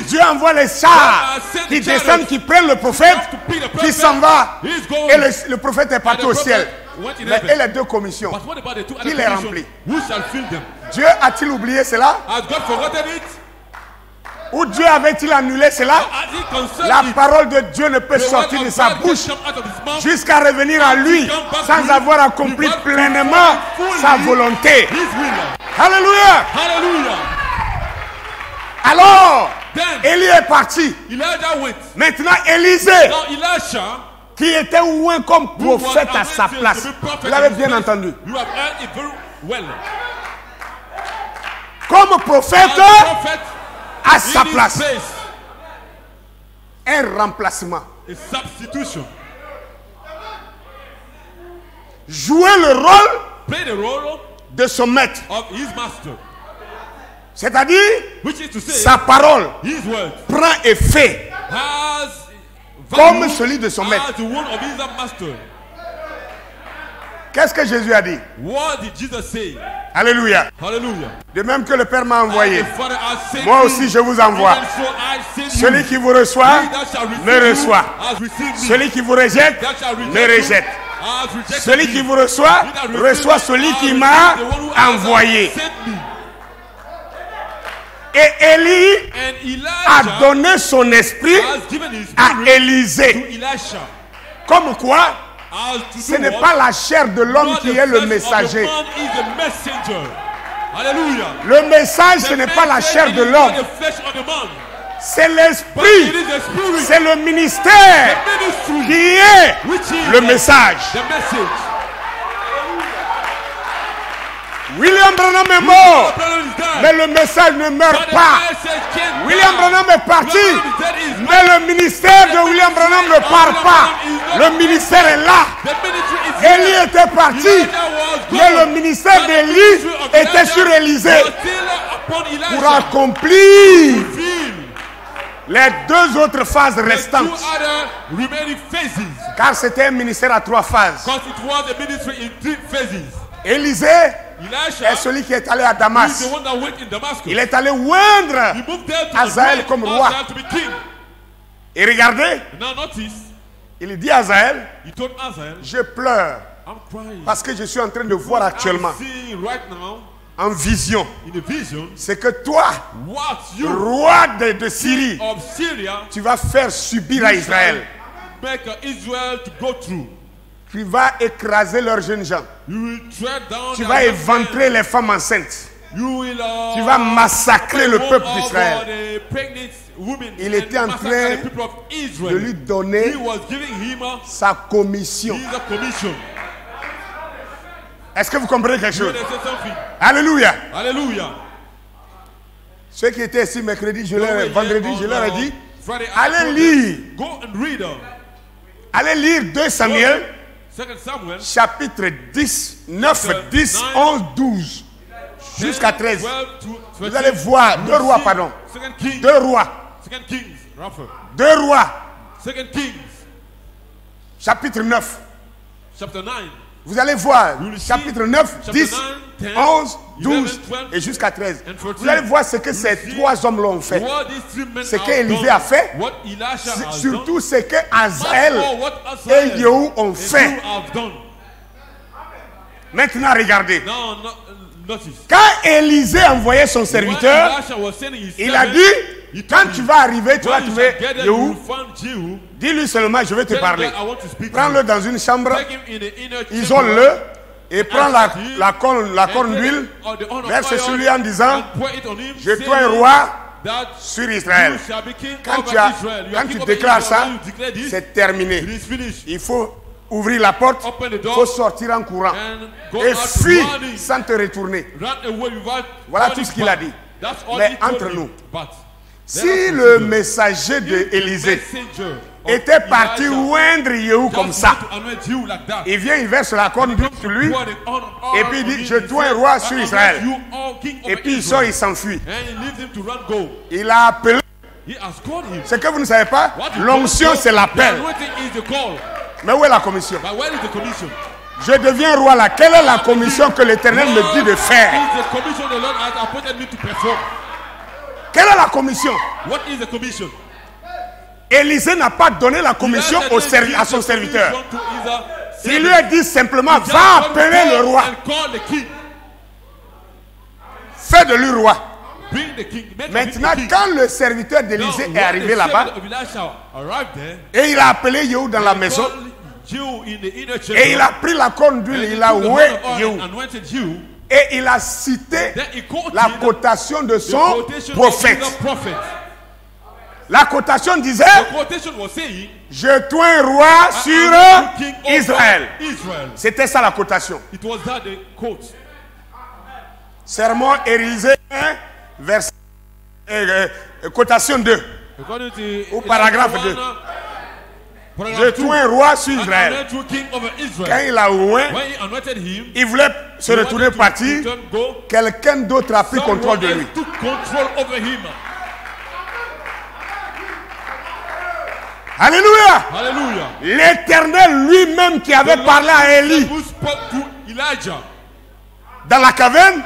Dieu envoie les chars qui descendent, qui prennent le prophète, qui s'en va. Et le prophète est parti au ciel. Mais et les 2 commissions, qui les remplit? Dieu a-t-il oublié cela? Ou Dieu avait-il annulé cela? La parole de Dieu ne peut sortir de sa bouche jusqu'à revenir à lui sans avoir accompli pleinement sa volonté. Alléluia. Alors, Élie est parti. Maintenant, Élisée, qui était oint comme prophète à sa place. Vous l'avez bien entendu. Comme prophète à sa place. Un remplacement. Jouer le rôle de son maître. C'est-à-dire, sa parole prend effet comme celui de son maître. Qu'est-ce que Jésus a dit? Alléluia. De même que le Père m'a envoyé, moi aussi je vous envoie. Celui qui vous reçoit, me reçoit. Celui qui vous rejette, me rejette. Celui qui vous reçoit, reçoit celui qui m'a envoyé. Et Élie a donné son esprit à Élisée. Comme quoi, ce n'est pas la chair de l'homme qui est le messager. Le message, ce n'est pas la chair de l'homme. C'est But l'esprit, it is the spirit. c'est le ministère The ministry. qui est Which is le message. the message. William Branham est mort, The brother is dead. mais le message ne meurt But the pas. message can't William die. Branham est parti, The brother is dead, he is mais le ministère de William Branham ne part pas. Le ministère est là. The ministry is Élie here. était parti, Elijah was mais le gone. ministère But the d'Élie ministry of était Elijah sur Élisée was still upon Elijah. pour accomplir Fulfill les deux autres phases the two restantes. other remaining phases. Car c'était un ministère à trois phases. Because it was a ministry in 3 phases. Élisée Elisha est celui qui est allé à is Damas. the one that went in Damascus. Il est allé oindre. He moved there to Hazael anoint comme roi. Hazael to be king. Et regardez, Now notice, il dit à Hazael, he told Hazael, je pleure I'm crying. parce que je suis en train de voir actuellement I'm seeing right now en vision. in a vision C'est que toi, what you roi de Syrie, of Syria tu vas faire subir à Israël. make Israel to go through. Tu vas écraser leurs jeunes gens. You will tread down Tu their vas young éventrer men. les femmes enceintes. You will, Tu vas massacrer le peuple of, d'Israël. the pregnant women Il and était en massacre train the people of Israel. De lui donner He was giving him sa commission. his commission. Est-ce que vous comprenez quelque You chose? understand something? Alléluia. Hallelujah. Ceux qui étaient ici mercredi, vendredi, je leur ai dit, Friday, allez lire. Go and read Allez lire 2 Samuel, 2 Samuel chapitre 10, 9, 10, 11, 12, jusqu'à 13. 12 to 13. Vous allez voir, 2 rois, pardon. 2 Kings. 2 rois. 2 Kings. Raphael. 2 rois, 2 Kings. chapitre 9. Chapter 9. Vous allez voir, You will see chapitre 9, chapter 10, 9, 10, 11, 12 11, et jusqu'à 13. and 14. Vous allez voir ce que ces see 3 hommes l'ont fait. What these 3 men Ce have qu'Élisée done, a fait, what Elisha has surtout done, ce que much Hazael more what et Hazael Yehou ont and fait. Jehu have done. Maintenant, regardez. Now, notice. Quand Élisée envoyait son serviteur, When Elisha was sending his il a servant, dit, quand tu vas arriver, tu vas when you trouver shall get there, you Yehou. will find Jehu. Dis-lui seulement, je vais te Tell him parler. that I want to speak to Prends-le you. dans une chambre, Take him in the inner chamber. isole-le et prends la corne d'huile, verse sur lui en disant, je suis un roi sur Israël. Quand tu déclares ça, c'est terminé. Il faut ouvrir la porte, il faut sortir en courant et fuir sans te retourner. Voilà tout ce qu'il a dit. Mais entre nous, si le messager d'Élisée était parti oindre Yehou comme ça, il vient, il verse la corne d'huile sur lui, et puis il dit, je suis un roi sur Israël. Et puis il sort, il s'enfuit. Il a appelé. Ce que vous ne savez pas, l'onction c'est l'appel. Mais où est la commission? Je deviens roi là. Quelle est la commission que l'Éternel me dit de faire? Quelle est la commission? Élisée n'a pas donné la commission à son serviteur. Il lui a dit simplement, va appeler le roi. Fais de lui roi. Maintenant, quand le serviteur d'Élisée est arrivé là-bas, et il a appelé Yehou dans la maison, et il a pris la corne d'huile, il a oué Yehou. Et il a cité la cotation de son prophète. La cotation disait, je suis un roi sur Israël. C'était ça la cotation. Sermon Élisée 1, verset, cotation 2, ou paragraphe 2. Je suis un roi sur Israël. Quand il a oué, il voulait se retourner partir. Quelqu'un d'autre a pris contrôle de lui. Alléluia. L'Éternel lui-même qui avait parlé à Élie dans la caverne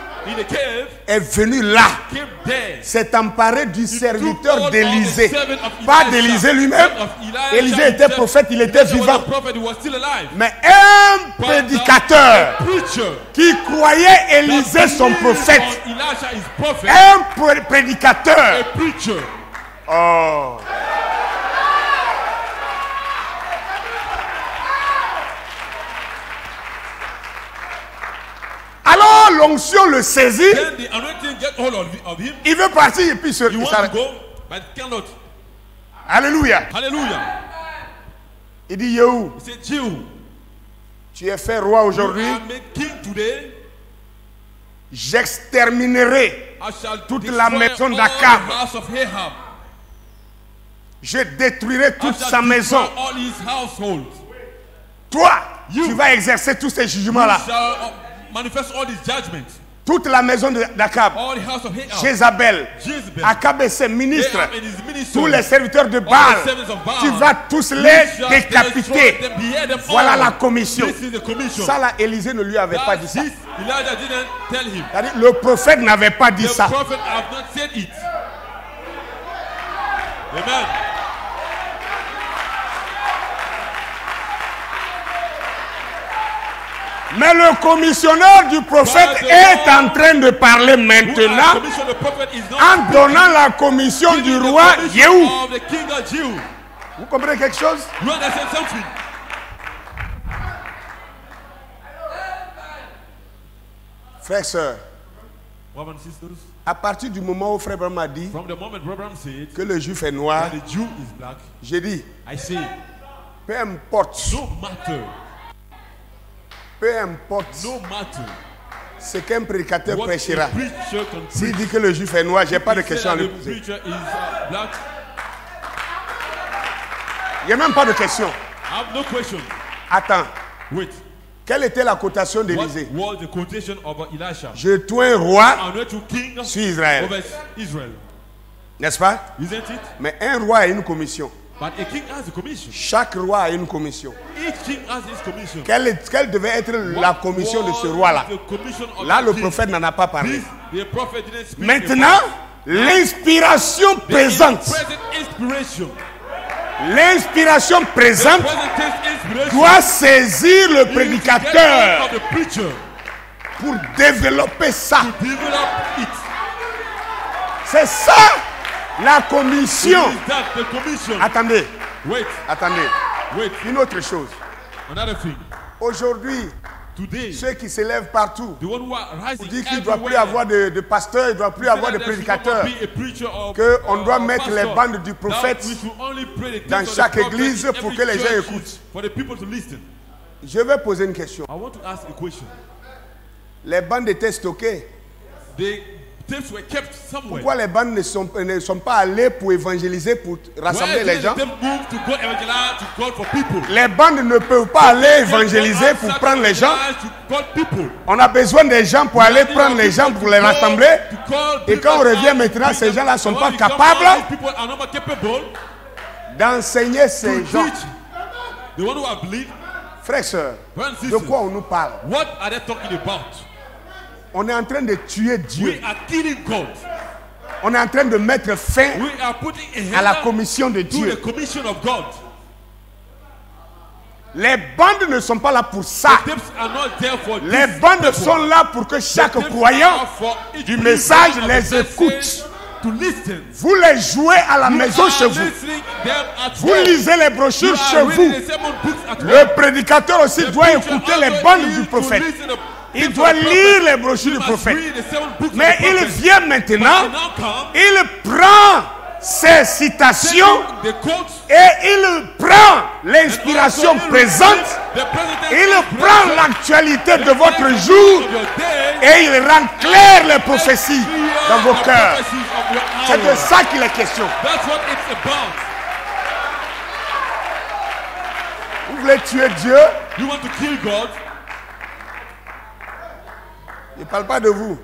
est venu là, s'est emparé du serviteur d'Élisée, pas d'Élisée lui-même. Élisée était prophète, il était vivant, mais un prédicateur qui croyait Élisée son prophète, un prédicateur. Oh. Alors l'onction le saisit, il veut partir et puis il s'arrête. but it cannot. Alléluia. Hallelujah. Il dit Yehou, He said, Jehu, tu es fait roi you aujourd'hui. are made king today. J'exterminerai I shall toute la destroy maison all d'Akab. the house of Ahab. Je détruirai I toute shall sa maison. destroy all his household. Toi, You. tu vas exercer tous ces You jugements-là. shall manifest all his judgments. Toute la maison d'Akab, All the house of Ahab. Jézabel, Jezebel. Akab et ses ministres, Ahab and his ministers. tous les serviteurs de All the Baal, servants of Baal. tu vas tous You les shall décapiter. destroy them, behead them Voilà all. la commission. This is the commission. Ça là, Élisée ne lui avait pas dit That's ça. this. Elijah didn't tell him. C'est-à-dire, le prophète n'avait pas dit The ça. prophet have not said it. Amen. Mais le commissionnaire du prophète est en train de parler Who has maintenant commissioned the prophet is not en donnant la commission du giving the roi commission Yehou. of the king of Jew. Vous comprenez quelque chose? You understand something? Frères, sœurs, Brothers and sisters, à partir du moment où Frère Branham a dit from the moment Abraham said que le juif est noir, that the Jew is black, j'ai dit, I say, peu importe, no matter ce qu'un prédicateur what prêchera. a preacher can S'il preach. dit que le juif est noir, j'ai pas de He said question à that lui the poser. preacher is black. Il n'y a même pas de question. I have no question. Attends, Wait. quelle était la cotation What d'Élisée? was the quotation of Elisha? Je dois un roi And to king sur Israël. over Israel. N'est-ce pas? Isn't it? Mais un roi a une commission. But a king has a commission. Chaque roi a une commission. Each king has his commission. Quelle devait être la commission de ce roi-là? The commission of Là, the le king? prophète n'en a pas parlé. The prophet didn't speak Maintenant, about l'inspiration the présente. present inspiration. L'inspiration présente Present tense inspiration doit saisir le is to get prédicateur hold of the preacher pour développer ça. to develop it. C'est ça la commission. It is that the commission. Attendez, Wait, attendez. wait. Une autre chose. Another thing. Aujourd'hui, Today, ceux qui s'élèvent partout the one who are rising disent qu'il ne doit plus everywhere, avoir de pasteurs, il ne doit plus avoir de prédicateurs. Qu'on doit mettre les bandes du prophète dans chaque église pour que les gens écoutent. Je vais poser une question. I want to ask a question. Les bandes étaient stockées. The tapes were kept somewhere. Pourquoi les bandes ne sont pas allées pour évangéliser, pour rassembler les gens? They moved to go evangelize to God for people. Les bandes ne peuvent pas aller évangéliser pour prendre les gens. On a besoin des gens pour aller prendre les gens, pour les rassembler. Et quand on revient maintenant, ces gens-là ne sont pas capables d'enseigner ces gens. The one who have believed, Frères, sœurs, de quoi on nous parle? what are they talking about? On est en train de tuer Dieu. We are killing God. On est en train de mettre fin We are putting à la a hand commission de to the Dieu. commission of God. Les bandes ne sont pas là pour ça. The tapes are not there for Les this bandes purpose. sont là pour que chaque The tapes croyant are for each du believer message of the les message écoute. to listen. Vous les jouez à la You maison are chez vous. listening them at Vous home. lisez les You brochures are chez reading vous. the sermon books at home. Le prédicateur aussi The doit preacher écouter also les bandes needs du to prophète. listen to Il tapes doit of the lire prophet. les brochures You du must prophète. read the sermon books of Mais the il prophet. vient maintenant, But now come, il prend ces citations the quotes, et il prend l'inspiration and also présente, the present il prend l'actualité de votre jour of your day, et il rend clair les prophéties dans vos the cœurs. prophecies of your C'est de hour. ça qu'il est question. That's what it's about. Vous voulez tuer Dieu? You want to kill God? Il ne parle pas de vous.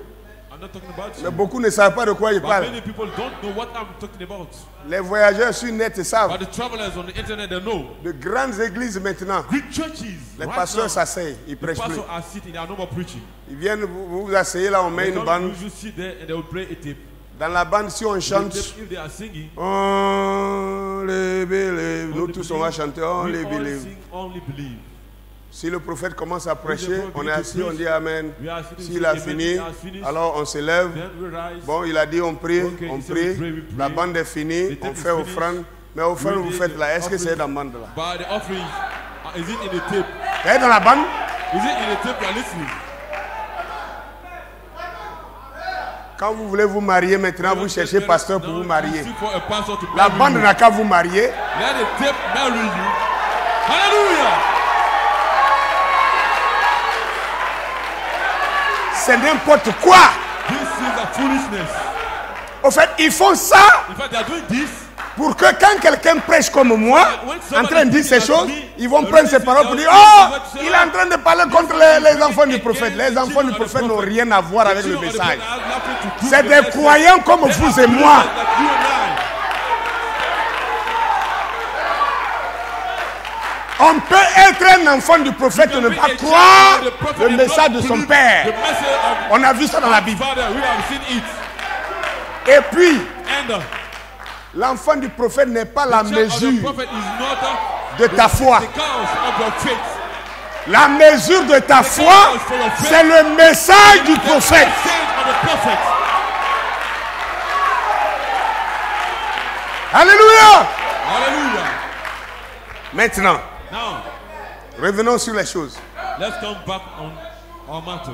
I'm not talking about Mais you. beaucoup ne savent pas de quoi il But parle. many people don't know what I'm talking about. Les voyageurs sur net savent. But the travelers on the internet, they know. De grandes églises maintenant, Greek churches, les right pasteurs now, s'asseyent, ils the prêchent plus. pastors are sitting, they are no more preaching. Ils viennent, vous vous asseyez là, on met They une don't bande. usually sit there and they will play a tape. Dans la bande, si on The chante, tape, if they are singing, on les believe. Nous tous on va chanter, on we les all believe. sing, only believe. Si le prophète commence à prêcher, If the prophet on est begins to assis, on preach, dit Amen. we are sitting, S'il a amen, fini, he has finished. alors on se lève. Then we rise. Bon, il a dit on prie, Okay, on he said we prie. pray, we La pray. bande est finie, The on tape is fait finished. offrande. Mais offrande, We vous did faites là. Est-ce que offering. c'est dans la bande là? But the offering, is it in the tape? C'est dans la bande? Is it in the tape you are listening? Quand vous voulez vous marier, maintenant vous cherchez pasteur pour vous marier. Seek for a pastor to La marry bande you. n'a qu'à vous marier. Let the tape marry you. Hallelujah. C'est n'importe quoi. This is a foolishness. Au fait, ils font ça In fact, they are doing this. pour que quand quelqu'un prêche comme moi, en train de dire ces choses, ils vont prendre ces paroles pour dire « Oh, il est en train de parler contre les enfants du prophète. » Les enfants du prophète n'ont rien à voir avec le message. C'est des croyants comme vous et moi. On peut être un enfant du prophète et ne pas croire le message de son père. On a vu ça dans la Bible. Et puis, l'enfant du prophète n'est pas la mesure de ta foi. La mesure de ta foi, c'est le message du prophète. Alléluia. Maintenant, revenons sur les choses. Let's come back on our matter.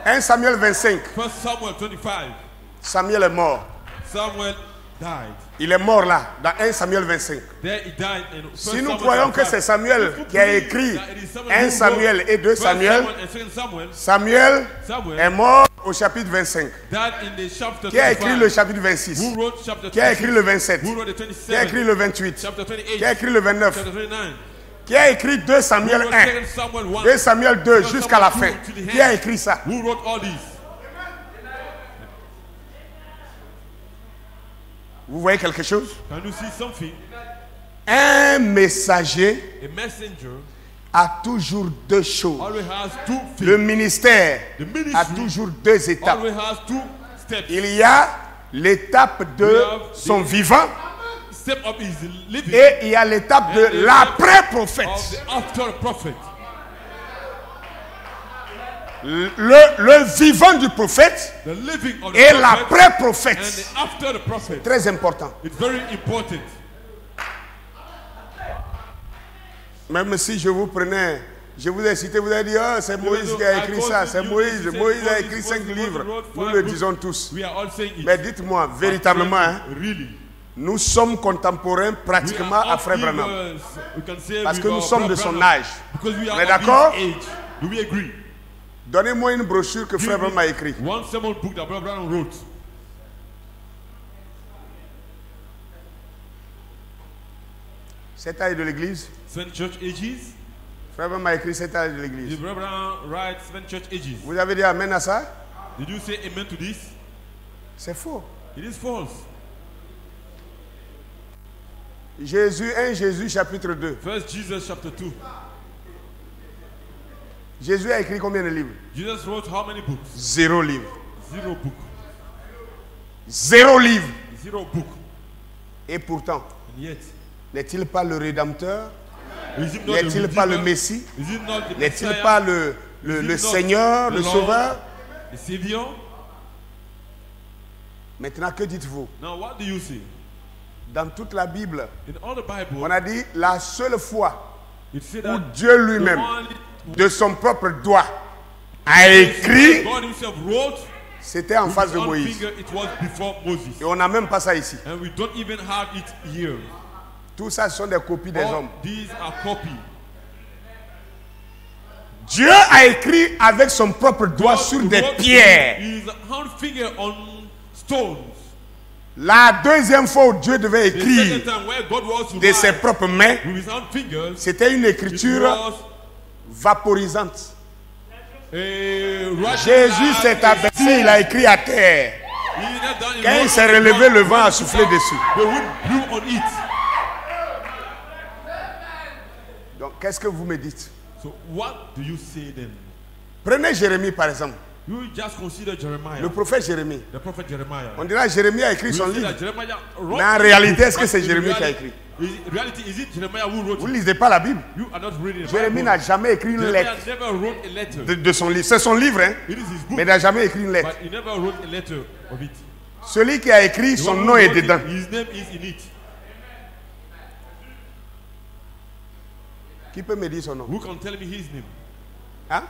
1 Samuel 25. 1 Samuel 25. Samuel est mort. Samuel died. Il est mort là, dans 1 Samuel 25. There he died in Si nous croyons que c'est Samuel qui a écrit 1 Samuel et 2 Samuel, Samuel est mort au chapitre 25. Qui a écrit le chapitre 26? Qui a écrit le 27? Qui a écrit le 28? Qui a écrit le 29? Qui a écrit 2 Samuel 1? 2 Samuel 2 jusqu'à la fin. Qui a écrit ça? Vous voyez quelque chose? Un messager a toujours deux choses. Le ministère a toujours deux étapes. Il y a l'étape de son vivant et il y a l'étape de l'après-prophète. Le vivant du prophète et l'après-prophète. Très important. Même si je vous prenais, je vous ai cité, vous avez dit, oh, c'est Moïse qui a écrit ça, c'est Moïse. Moïse a écrit 5 livres. Nous le disons tous. Mais dites-moi, véritablement, hein, nous sommes contemporains pratiquement à Frère Branham. Parce que nous sommes de son âge. On est d'accord? Donnez-moi une brochure que Frère Branham a écrite. Cet âge de l'église. Frère Branham a écrit cet âge de l'église. Vous avez dit amen à ça? Did you say amen to this? C'est faux. It is false. Jésus 1 Jésus chapitre 2. First Jesus chapter 2. Jésus a écrit combien de livres? Jesus wrote how many books? 0 livre. 0 book. 0 livre. 0 book. Et pourtant, And yet, n'est-il pas le Rédempteur? n'est-il N'est-il pas le Messie? N'est-il pas le Seigneur, le Sauveur? The Savior? Maintenant, que dites-vous? Now what do you see? Dans toute la Bible, In all the Bible, on a dit la seule fois it said où that Dieu lui-même, de son propre doigt, a écrit, God himself wrote c'était en face de with his own Moïse. finger, it was before Moses. Et on n'a même pas ça ici. And we don't even have it here. Tout ça, ce sont des copies des All hommes. these are copies. Dieu a écrit avec son propre doigt sur des pierres. His hand finger on stones. La deuxième fois où Dieu devait The écrire second time where God was to de ses write propres mains, with his hand fingers, c'était une it écriture was vaporisante. a writing Jésus that s'est abaissé, il a écrit à terre. he knelt down in Quand il one s'est place, relevé, le vent a soufflé dessus. the wind blew on it. Donc, qu'est-ce que vous me dites? So what do you say then? Prenez Jérémie par exemple. You just consider Jeremiah, Le prophète Jérémie. the prophet Jeremiah. On dira Jérémie a écrit We son say livre. that Jeremiah wrote Mais en it, réalité, est-ce que but c'est in Jérémie qui a reality- écrit? In reality, is it Jeremiah who wrote Vous ne it? lisez pas la Bible. You are not reading the Jérémie Bible. n'a jamais écrit une Jeremiah lettre never wrote a letter. de son livre. C'est son livre, hein? It is his book, Mais il n'a jamais écrit une lettre. but he never wrote a letter of it. Celui qui a écrit, The son one who nom est wrote it, dedans. his name is in it. Qui peut me dire son nom? Who can tell me his name? Hein?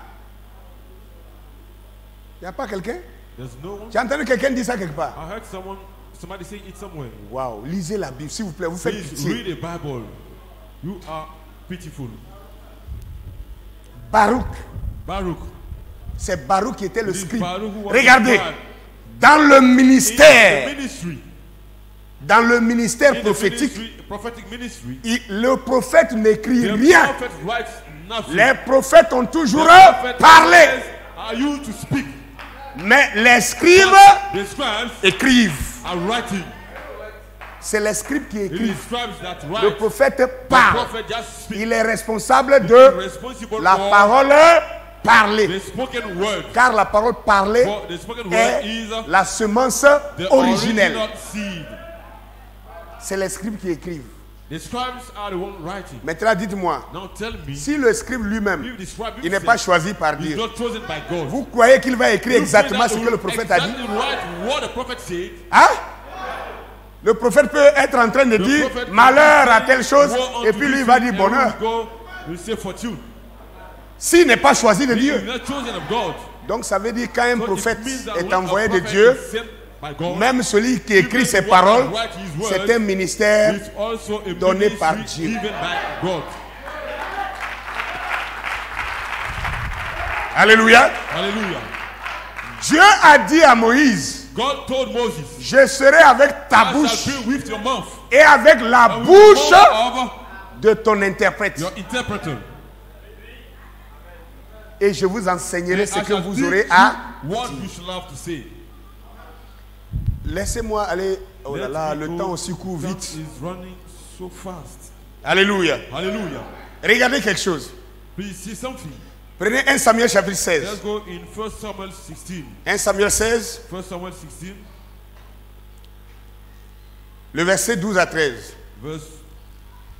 Il n'y a pas quelqu'un? There's no one. J'ai entendu quelqu'un dire ça quelque part. I heard somebody saying it somewhere. Waouh, lisez la Bible, s'il vous plaît, vous faites Please pitié. read the Bible. You are pitiful. Baruch, Baruch. c'est Baruch qui était le It is scribe. Baruch who was Regardez, the scribe. dans le In the ministère, ministry. dans le ministère In the prophétique, ministry, prophetic ministry. le prophète n'écrit The rien. prophet writes nothing. Les prophètes ont toujours The prophet parlé, are you to speak? mais les scribes The scribes écrivent. are writing. C'est les scribes qui It is écrivent. scribes that Le write. prophète The parle. prophet just speaks. Il est responsable He is de responsible la for parole the parlée. spoken word. Car la parole parlée For the spoken word est is la semence the originelle. original seed. C'est les scribes qui écrivent. The scribes are the one writing. Maintenant, dites-moi, Now tell me, si le scribe lui-même, if the scribe il n'est pas himself choisi par is Dieu, not chosen by God, vous croyez qu'il va écrire you exactement think ce that que le he prophète will a dit? exactly write what the prophet said? Hein? Le prophète peut être en train de The dire prophet malheur à will telle chose, go on et to puis lui this va thing, dire and bonheur. will go, will say fortune. S'il n'est pas choisi de He is Dieu. not chosen of God. Donc ça veut dire quand un So prophète it means that est when a envoyé de prophet Dieu, is sent by God, même celui qui écrit even ses the one paroles, that writes his c'est words un ministère. is also a donné ministry par Dieu. given by God. Alléluia. Hallelujah. Dieu a dit à Moïse, God told Moses, je serai avec ta I bouche shall be with your mouth et avec la and with bouche the mouth de ton interprète. of your interpreter. Et je vous enseignerai And ce I que shall vous teach aurez you à... what you shall have to say. Laissez-moi aller... Oh là Let là, me le go. temps aussi court Time vite. is running so fast. Alléluia. Hallelujah. Regardez quelque chose. Please see something. Prenez 1 Samuel chapitre Let's 16. go in 1 Samuel 16. 1 Samuel 16, 1 Samuel 16, le verset 12 à 13. verse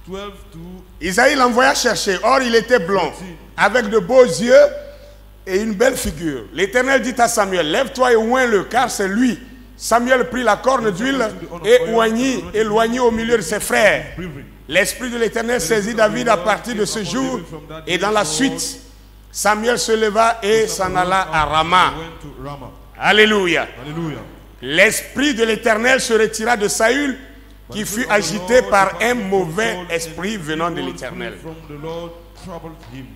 12 to Isaïe l'envoya chercher. Or, il était blond, avec de beaux yeux et une belle figure. L'Éternel dit à Samuel, lève-toi et oins-le, car c'est lui. Samuel prit la corne d'huile et éloignit au milieu de ses frères. L'Esprit de l'Éternel saisit David à partir de ce jour, et dans la suite, Samuel se leva et s'en alla à Rama. went to Ramah. Alléluia. Hallelujah. L'Esprit de l'Éternel se retira de Saül, qui fut agité par un mauvais esprit venant de l'Éternel. From the Lord troubled him.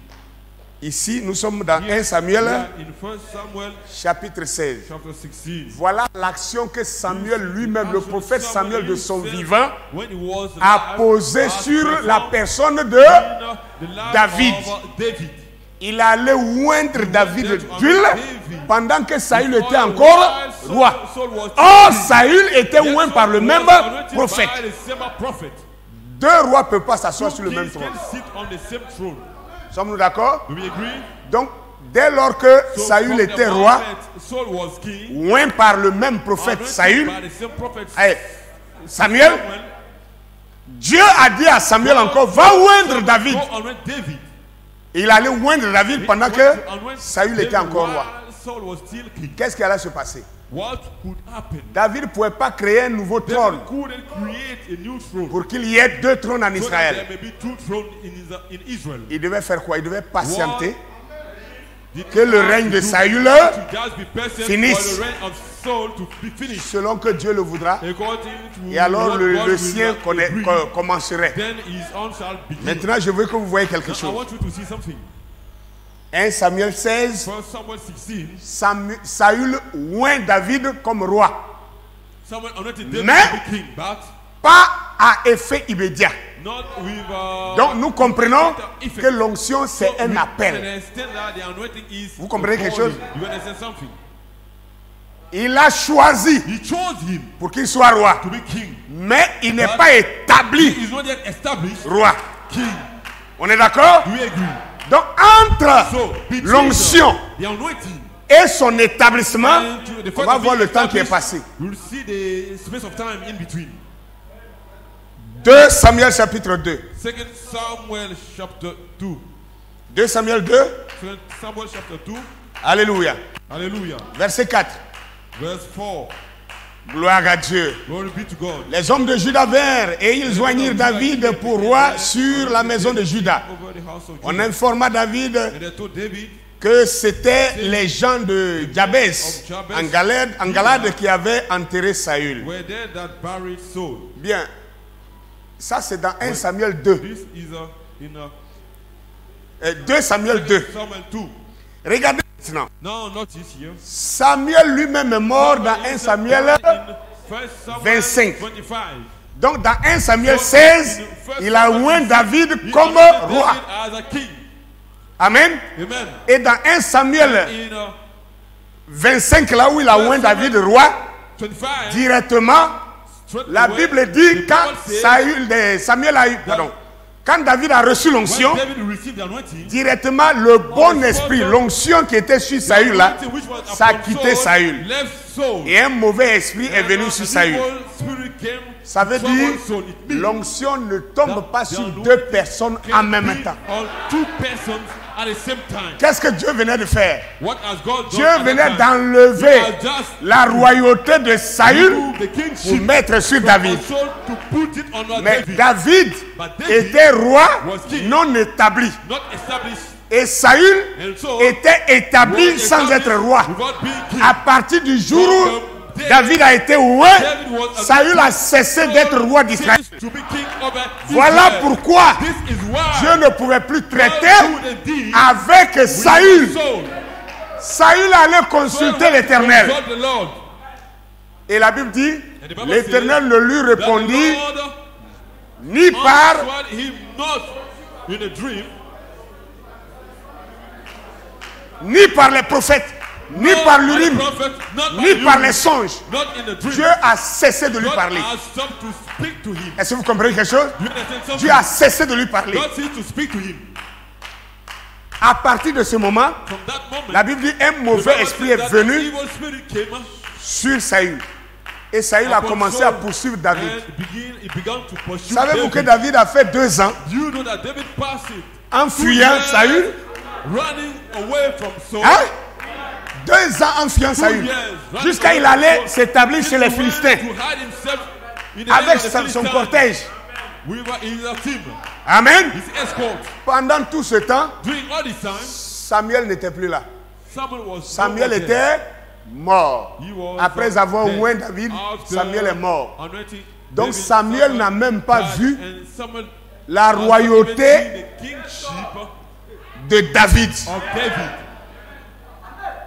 Ici, nous sommes dans 1 Samuel, We are in 1 Samuel chapitre 16. chapter 16. Voilà l'action que Samuel lui-même, le prophète Samuel de son vivant, When he was a alive, posé has sur la performed personne de in the life David. of David. Il allait oindre David d'huile pendant que Saül était encore roi. Or, Saül était oint par le même prophète. Deux rois ne peuvent pas s'asseoir sur le même trône. Sommes-nous d'accord? Donc, dès lors que Saül était roi, oint par le même prophète Saül, Samuel, Dieu a dit à Samuel encore, va oindre David. Il allait oindre David pendant que Saül était encore roi. Qu'est-ce qui allait se passer? David ne pouvait pas créer un nouveau trône pour qu'il y ait deux trônes en Israël. Il devait faire quoi? Il devait patienter que le règne de Saül finisse selon que Dieu le voudra, et alors le sien commencerait. Maintenant, je veux que vous voyez quelque chose. 1 Samuel 16, Saül oint David comme roi, mais pas à effet immédiat. Donc nous comprenons que l'onction c'est un appel. Vous comprenez quelque chose? Il a choisi pour qu'il soit roi, mais il n'est pas établi roi. On est d'accord? Donc entre l'onction et son établissement, on va voir le temps qui est passé. 2 Samuel chapitre 2. 2 Samuel 2. Alléluia. Verset 4. Gloire à Dieu. Les hommes de Juda vinrent et ils joignirent David pour roi sur la maison de Juda. On informa David que c'était les gens de Jabez en Galade qui avaient enterré Saül. were there that buried Saul. Bien, ça c'est dans 1 Samuel 2. This is in 2 Samuel 2. Samuel 2. Regardez maintenant. Now notice here. Samuel lui-même est mort dans 1 Samuel In 1 Samuel 25. 25. Donc dans 1 Samuel 16, il a oint David comme David roi. as a king. Amen. Amen. Et dans 1 Samuel In 25, là où il a oint David roi, 25, directement, la Bible dit quand Samuel a eu, pardon, quand David a reçu l'onction, when David received the anointing, directement le bon esprit, l'onction qui était sur Saül là, which was upon ça a quitté Saül. left Saul. Et un mauvais esprit est venu And sur an Saül. evil spirit came Ça veut to dire Saul. It means l'onction ne tombe pas sur the deux personnes en can même be temps. on two persons at the same time. Qu'est-ce que Dieu venait de faire? What has God done? Dieu at that venait time? d'enlever He has just la royauté de Saül removed the pour kingship mettre sur from David. Saul to put it on Mais David. David But David était roi was king. non établi. Not established. Et Saül And so était établi was sans established être roi. without being king. À partir du jour où David a été roi, David was Saül a cessé d'être roi d'Israël. to be king over Voilà Israel. pourquoi This is why Dieu ne pouvait plus traiter God would indeed avec Saül. Saul. Saül allait consulter l'Éternel. Consult the Lord. Et la Bible dit, And the Bible l'Éternel ne lui That the répondit Lord ni par, answered him not in a dream, ni par les prophètes, ni not par by the l'Urim, prophet, not by ni the par Urim, les songes. not in a dream. Dieu a cessé de lui God parler. has stopped to speak to him. Est-ce que vous comprenez quelque chose? Do you understand something? Dieu a cessé de lui parler. God ceased to speak to him. À partir de ce moment, From that moment, la Bible dit un the mauvais Bible esprit says est that venu the evil spirit came sur Saül. Et Saül a upon commencé Saul à poursuivre David. and he began to pursue Savez-vous que David. David a fait 2 ans Do you know that David passed it en fuyant Saül? running away from Saul? Hein? 2 ans en fuyant 2 Saül. years running Jusqu'à away il from allait Saul. s'établir chez les He Philistins went to hide himself in the avec land of the son Philistines. cortège. We were in a team. Amen. His escort. Pendant tout ce temps, During all this time, Samuel n'était plus là. Samuel was Samuel no more there. était mort. He was Après avoir dead. oint David, After Samuel est mort. anointing Donc David, Samuel n'a même pas died, vu and Samuel la has not even royauté seen the kingship de David. of David.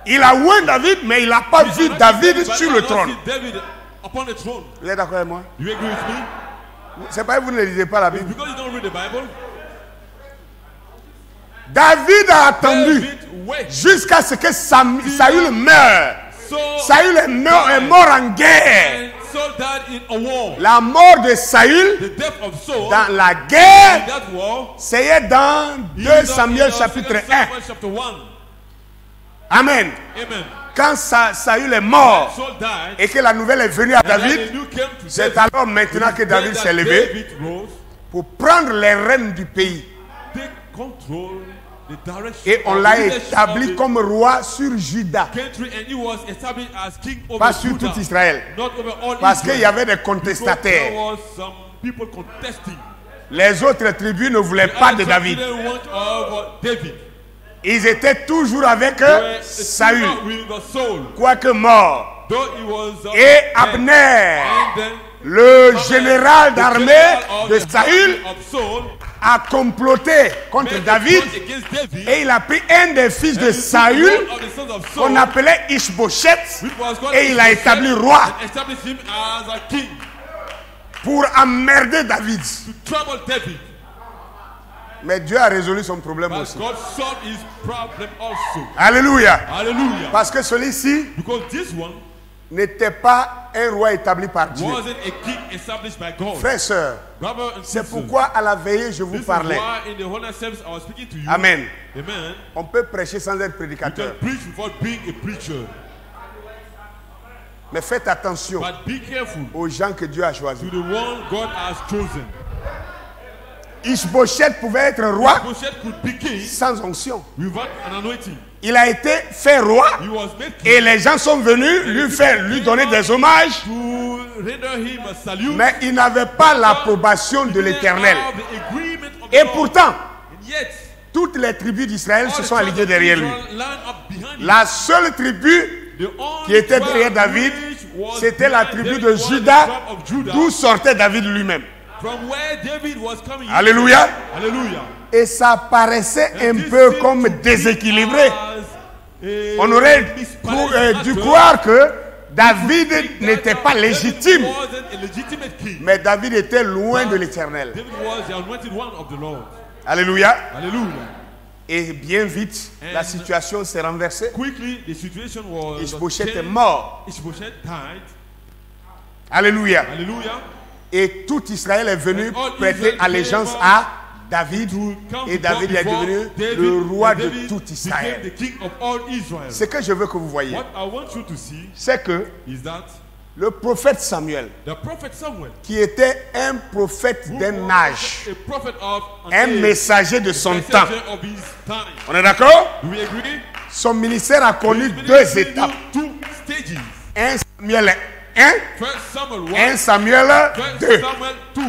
Il a oint David, mais il n'a pas He vu has not David seen- but sur he le has not trône. seen David upon the throne. Vous êtes d'accord avec moi? You agree with me? C'est pas que vous ne lisez pas la Bible. Because you don't read the Bible. David a attendu David wait. jusqu'à ce que Saül meure. Saul Saül est mort en guerre. and Saul died in a war. La mort de Saül The death of Saul dans la in guerre, that war. c'est dans 2 Samuel chapitre 1. Chapter 1. Amen. Amen. Quand Saül est mort Saul died. et que la nouvelle est venue à And then David, the new came to c'est David. alors maintenant que David Then s'est levé David rose, pour prendre les rênes du pays. take control, the direction Et on of l'a the leadership établi of the comme roi sur Juda, country, and he was established as king over pas sur Judah, tout Israël. not over all Parce qu'il y Israel. avait des Because contestataires. there was some people contesting. Les autres tribus ne voulaient The pas other de David. tribes didn't want of David. Ils étaient toujours avec They were Saül, still with the Saul, quoique mort. though he was Et dead. Abner, And then le général the d'armée general of de the Saül, army of Saul a comploté contre made a David plot against David, et il a pris un des fils de and he took Saül one of the sons of Saul, qu'on appelait Ishbosheth which was called et il a Ishbosheth, établi roi and established him as a king pour emmerder David. to trouble David. Mais Dieu a résolu son problème But aussi. God solved his problem also. Alléluia. Hallelujah. Parce que celui-ci Because this one n'était pas un roi établi par Dieu. wasn't a king established by God. Frères et sœurs, Brother and c'est sisters, pourquoi à la veillée je vous this is parlais. why in the Holy Service I was speaking to you. Amen. Amen. On peut prêcher sans être You prédicateur. can preach without being a preacher. Mais faites attention But be careful aux gens que Dieu a choisis. to the one God has chosen. Ishbosheth pouvait être roi Mephibosheth could be king sans onction. without an anointing. Il a été fait roi He was made king et les gens sont venus lui donner des hommages, to render him a salute. mais il n'avait pas l'approbation de He didn't l'Éternel. have the agreement of the Et Lord. pourtant, And yet, toutes les tribus d'Israël All se the sont tribes alignées of derrière lui. Israel lined up behind him. La seule tribu The only qui était tribe derrière David, which was c'était la behind tribu David de was the Juda, tribe of Judah, d'où sortait David lui-même. from where David was coming. Alléluia. Hallelujah. Et ça paraissait And un this peu seemed comme to be déséquilibré. as a On aurait misplaced dû matter. croire que David Think that n'était pas David légitime, wasn't a legitimate king. mais David était loin de l'Éternel. David was the anointed one of the Lord. Alléluia. Hallelujah. Et bien vite, la situation s'est renversée. Quickly, the situation was Ishbosheth est changed. mort. Ishbosheth died. Alléluia. Hallelujah. Et tout Israël est venu And all prêter Israel allégeance came à David. To come Et to David God est before devenu David, le roi and de David tout became Israël. the king of all Israel. Ce que je veux que vous voyez, What I want you to see c'est que is that le prophète Samuel, the prophet Samuel, qui était un prophète who d'un was âge, a prophet of an un age, messager de son temps, messenger of his time. on est d'accord? Do we agree? Son ministère a connu His deux ministry étapes. knew two stages. 1 Samuel 1, First Samuel 1 1, Samuel First 2. Samuel 2.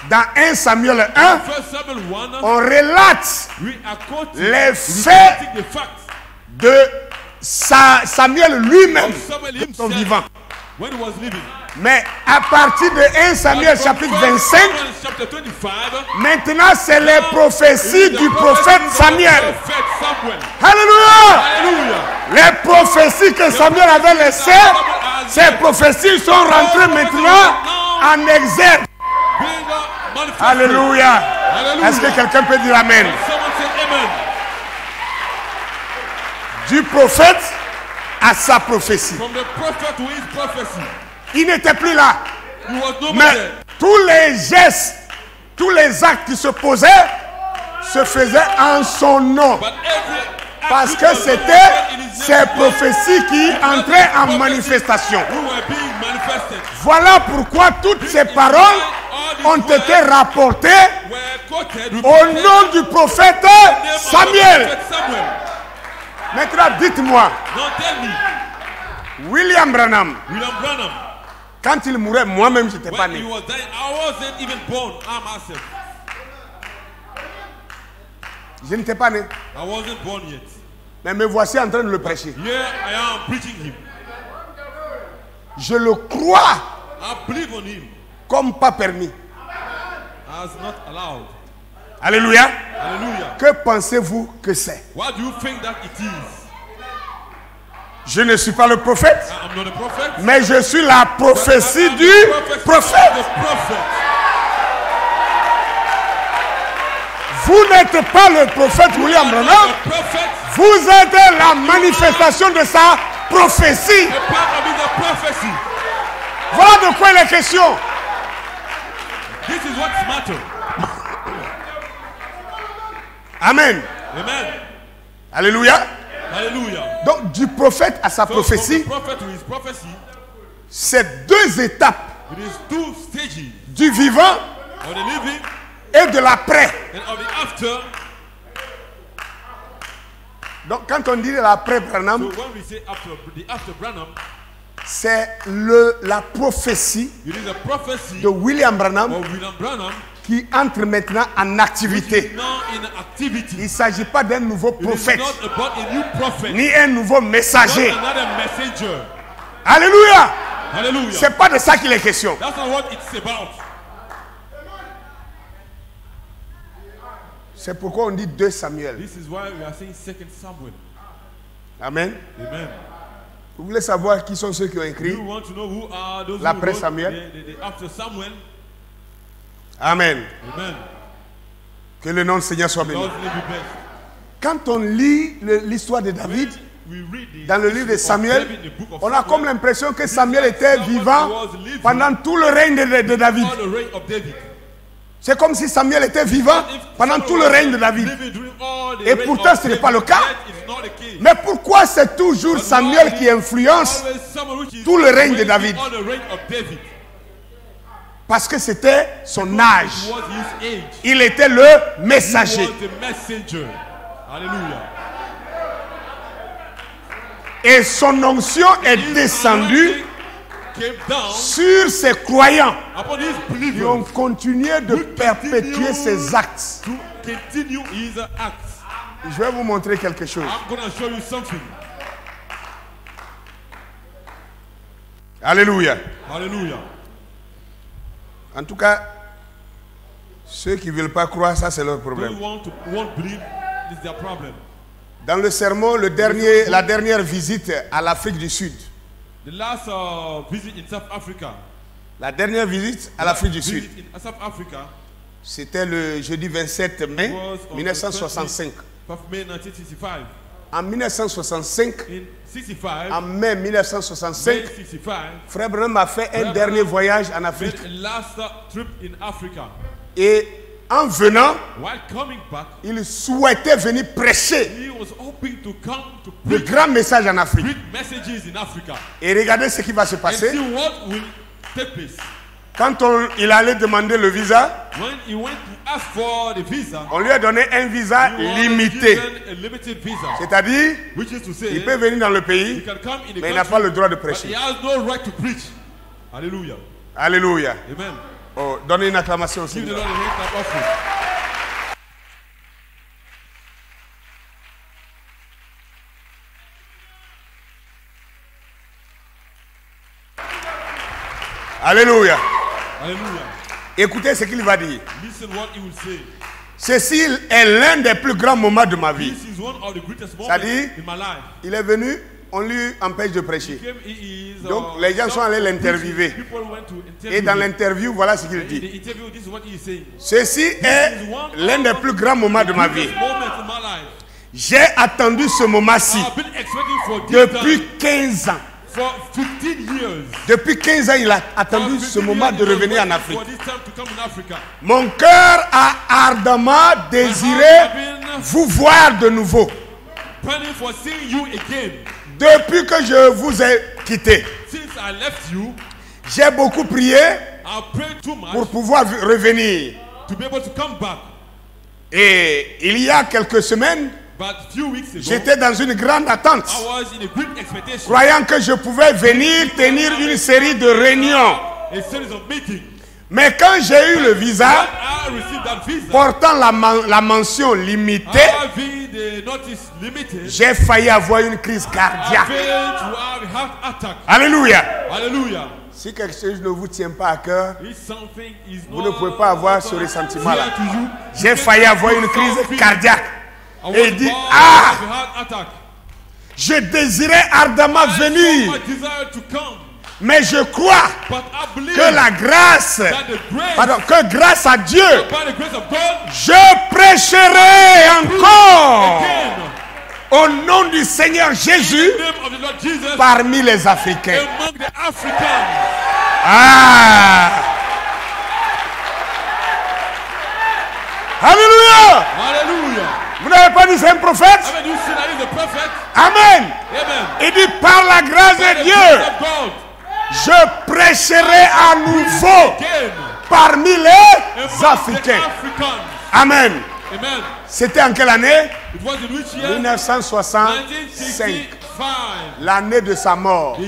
Dans 1 Samuel 1, First Samuel 1, on relate we are quoting, les relating the facts de Samuel lui-même, of Samuel son himself vivant. when he was living. Mais à partir de 1 Samuel But from chapitre 1 25, Samuel chapter 25, maintenant c'est les prophéties the du prophecy prophète of Samuel. prophet Samuel. Alléluia! Hallelujah. Les prophéties que Samuel avait laissées, ces prophéties sont rentrées maintenant en exergue. Being manifested. Alléluia! Hallelujah. Est-ce que quelqu'un peut dire Amen? Someone say amen. Du prophète à sa prophétie. From the prophet to his prophecy. Il n'était plus là. He was no more Mais there. tous les gestes, tous les actes qui se posaient, se faisaient en son nom. But every act Parce which que was c'était done in his ces name prophéties qui entraient en manifestation. who were being manifested Voilà pourquoi toutes ces paroles ont été rapportées were quoted au nom du prophète Samuel. Samuel. Maintenant, dites-moi, Now tell me, William Branham, William Branham, quand il mourait, moi-même, je n'étais pas when he né. was dying, I wasn't even born. I myself, Je n'étais pas né. I wasn't born yet. Mais me voici en train de le prêcher. Here I am preaching him. Je le crois I believe on him comme pas permis. as not allowed. Alléluia. Hallelujah. Que pensez-vous que c'est? What do you think that it is? Je ne suis pas le prophète, I'm not a prophet. mais je suis la prophétie I'm du the prophet prophète. of the prophet. Vous n'êtes pas le prophète William I'm not Branham, a prophet. vous êtes la manifestation de sa prophétie. A part of the prophecy. Voilà de quoi il est question. This is what's matter. Amen. Amen. Alléluia. Hallelujah. Donc du prophète à sa So from prophétie, the prophet to his prophecy, c'est deux étapes it is two stages du vivant of the living et de l'après. and of the after. Donc quand on dit l'après Branham, So when we say after, the after Branham, c'est la prophétie it is a prophecy de William Branham of William Branham qui entre maintenant en activité. now in activity. Il ne s'agit pas d'un nouveau It is prophète, not about a new prophet, ni un nouveau not messager. another messenger. Alléluia. Hallelujah. C'est pas de ça qu'il est question. That's not what it's about. C'est pourquoi on dit 2 Samuel. This is why we are saying 2 Samuel. Amen. Amen. Vous voulez savoir qui sont ceux qui ont écrit? You want to know who are those who L'après wrote Samuel? the after Samuel? Amen. Amen. Que le nom du Seigneur soit béni. God's name be blessed. Quand on lit l'histoire de David We read the dans le livre de history of Samuel, David in the book of on a comme Samuel, l'impression que Samuel était vivant pendant tout le règne de David. all the reign of David. C'est comme si Samuel était vivant pendant tout le règne de David. Living during all the Et reign pourtant, of ce n'est David, pas le cas. yet it's not the case. Mais pourquoi c'est toujours Samuel qui influence? Always someone which is tout le règne de within David? all the reign of David. Parce que c'était son âge. It was his age. Il était le He messager. was the messenger. Hallelujah. Et son onction est descendue Came down sur ses croyants upon his qui ont believers continué de perpétuer ses actes. to continue his acts. Je vais vous montrer quelque chose. I'm going to show you something. Alléluia. Hallelujah. En tout cas, ceux qui ne veulent pas croire, ça c'est leur problème. Won't believe is their problem. Dans le sermon, la dernière visite à l'Afrique du Sud. The last visit in South Africa. La dernière visite à l'Afrique du Sud. In South Africa. C'était le jeudi 27 mai 1965. May 1965. En 1965, en mai 1965, Frère Branham a fait un dernier voyage en Afrique. Et en venant, il souhaitait venir prêcher le grand message en Afrique. Et regardez ce qui va se passer. Quand il allait demander le visa, on lui a donné un visa limité. C'est-à-dire, il peut venir dans le pays, mais il n'a pas le droit de prêcher. Alléluia. Alléluia. Amen. Oh, donnez une acclamation aussi. Alléluia. Hallelujah. Écoutez ce qu'il va dire. Listen what he will say. Ceci est l'un des plus grands moments de ma vie. This is one of the greatest moments C'est-à-dire, in my life. il est venu, on lui empêche de prêcher. He is, Donc les gens sont allés l'interviewer. Et dans l'interview, voilà ce qu'il dit. Ceci est l'un des plus grands moments de ma vie. J'ai attendu ce moment-ci depuis 15 ans. Depuis 15 ans, il a attendu ce moment de revenir en Afrique. Mon cœur a ardemment désiré vous voir de nouveau. Depuis que je vous ai quitté, j'ai beaucoup prié pour pouvoir revenir. Et il y a quelques semaines, j'étais dans une grande attente, croyant que je pouvais venir tenir une série de réunions. Mais quand j'ai eu le visa portant la mention limitée, j'ai failli avoir une crise cardiaque. Alléluia. Si quelque chose ne vous tient pas à cœur, vous ne pouvez pas avoir ce ressentiment-là. J'ai failli avoir une crise cardiaque. Et il dit, je désirais ardemment venir, mais je crois que la grâce, que grâce à Dieu, je prêcherai encore au nom du Seigneur Jésus parmi les Africains. Alléluia. Vous n'avez pas dit c'est un prophète? Amen. Il dit par la grâce de Dieu, je prêcherai à nouveau parmi les Africains. Amen. C'était en quelle année? 1965. L'année de sa mort.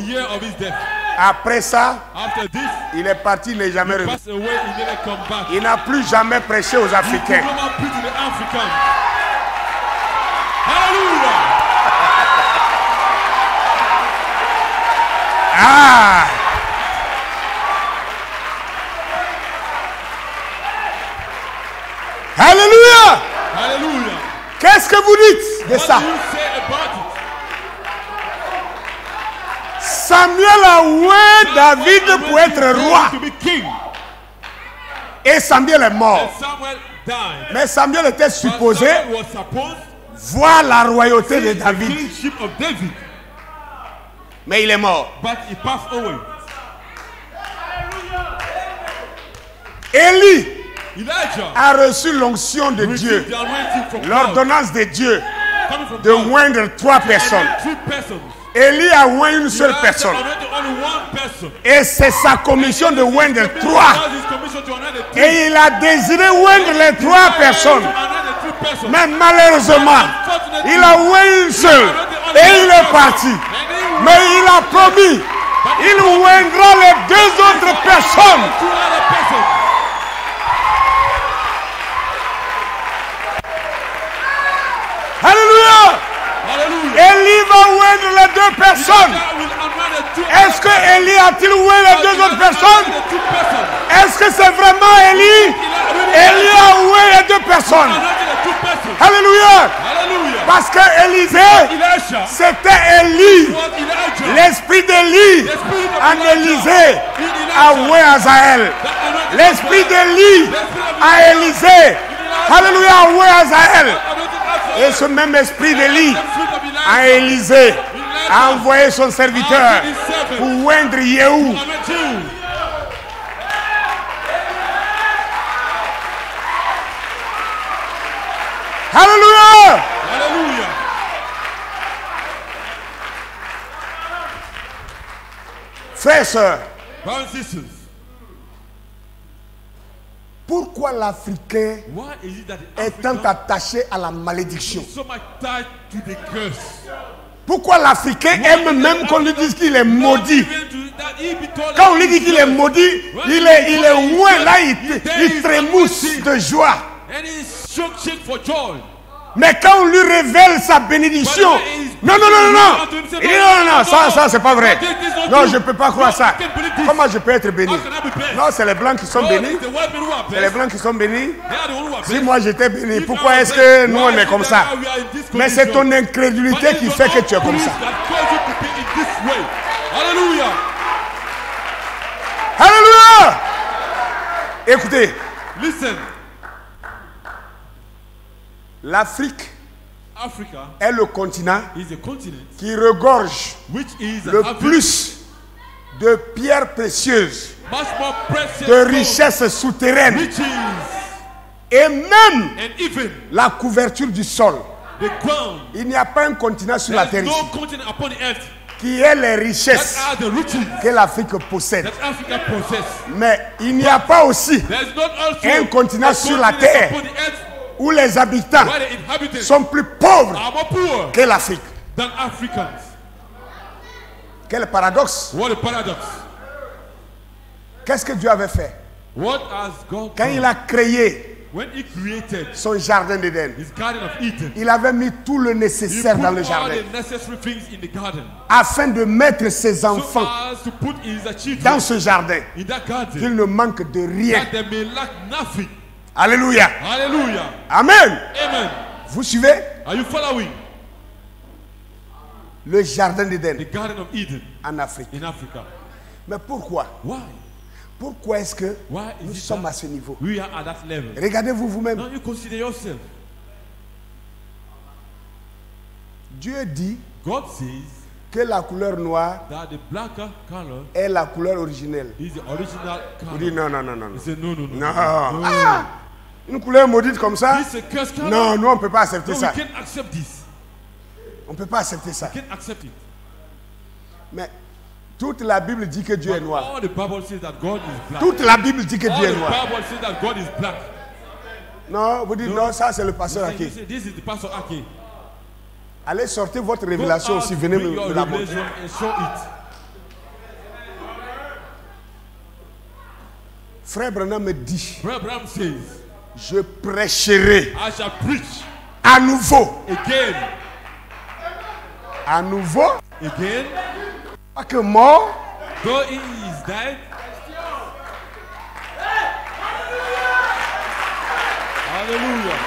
Après ça, il est parti, il n'est jamais revenu. Il n'a plus jamais prêché aux Africains. Alléluia. Qu'est-ce que vous dites de ça? Samuel a oué David pour être roi. Et Samuel est mort. Mais Samuel était supposé voir la royauté de David. Mais il est mort. Élie a reçu l'onction de Dieu, l'ordonnance de Dieu de oindre 3 personnes. Élie a oint une seule personne. Et c'est sa commission de oindre 3. Et il a désiré oindre les 3 personnes. Mais malheureusement, il a oint une seule. Et il est parti. Mais il a promis, il oindra les 2 autres personnes. oindre les deux personnes. Est-ce que Élie a-t-il oint les deux autres personnes? Est-ce que c'est vraiment Élie? Élie a oint les deux personnes. Alléluia. Parce que Élisée, c'était Élie. L'esprit d'Élie en Élisée a oint Azaël. L'esprit d'Élie a Élisée. Alléluia, a oint Azaël. Et ce même esprit d'Élie a Élisée a envoyé son serviteur pour oindre Yehou. Alléluia. Alléluia. Frères et sœurs, Brothers and sisters, pourquoi l'Africain why is it that the est tant African attaché à la malédiction? is so much tied to the curse? Pourquoi l'Africain aime même qu'on lui dise qu'il est maudit? Quand on lui dit qu'il est maudit, il est loin, là il trémousse de joie. And he's shook for joy. Mais quand on lui révèle sa bénédiction, non, il dit non, ça c'est pas vrai. Non, je ne peux pas croire ça. Comment je peux être béni? Non, c'est les blancs qui sont bénis. C'est les blancs qui sont bénis. Si moi j'étais béni, pourquoi est-ce que nous on est comme ça? Mais c'est ton incrédulité qui fait que tu es comme ça. Alléluia. Alléluia. Écoutez, Listen, l'Afrique Africa est le continent is a continent qui regorge which is le plus de pierres précieuses, much more precious de richesses souterraines riches, et même and even la couverture du sol. the ground. Il n'y a pas un continent sur la There terre is ici no continent upon the earth qui ait les that richesses are the riches que l'Afrique possède. that Africa possesses. Mais il n'y a pas aussi There is not also un continent a sur la continent terre upon the earth où les habitants where the inhabitants sont plus pauvres are more poor que l'Afrique. than Africans. Quel paradoxe! What a paradox. Qu'est-ce que Dieu avait fait What has God quand done? il a créé When he created son jardin d'Éden? his garden of Eden, Il avait mis tout le he nécessaire put dans le all jardin the necessary things in the garden afin de mettre ses so enfants as to put his dans children ce jardin, in that garden qu'ils ne manquent de rien. that they may lack nothing. Alléluia. Hallelujah. Amen. Amen. Vous suivez? Are you following? Le jardin The d'Éden Garden of Eden en Afrique. in Africa. Mais pourquoi? Why? Pourquoi est-ce que Why nous is it sommes that à ce niveau? we are at that level? Regardez-vous vous-même. Now you consider yourself. Dieu dit God says que la couleur noire that the black color est la couleur originelle. is the original Vous color. dites non. He said no. Non. Ah, une couleur maudite comme ça? This is a cursed color. Non, nous on ne peut pas accepter No, we ça. can't accept this. On ne peut pas accepter ça. We can't accept it. Mais toute la Bible dit que Dieu est noir. All the Bible says that God is black. Toute la Bible dit que All Dieu est the noir. Bible says that God is black. Non, vous dites non, ça c'est le pasteur You Ake. say, this is the pastor Ake. Allez sortir votre Go révélation out, aussi, venez bring me your la montrer. revelation and show it. Frère Branham me dit, Brother Abraham says, je prêcherai I shall preach à nouveau. again, À nouveau, again, pas que mort, though he is dead. Hallelujah.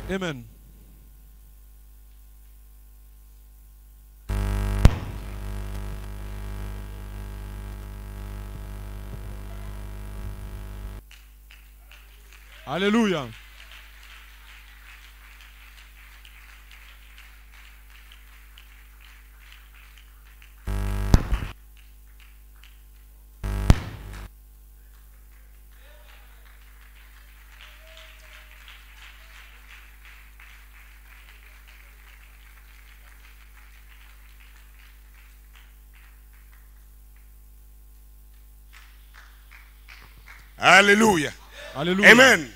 Amen. Hallelujah. Alléluia. Hallelujah. Amen.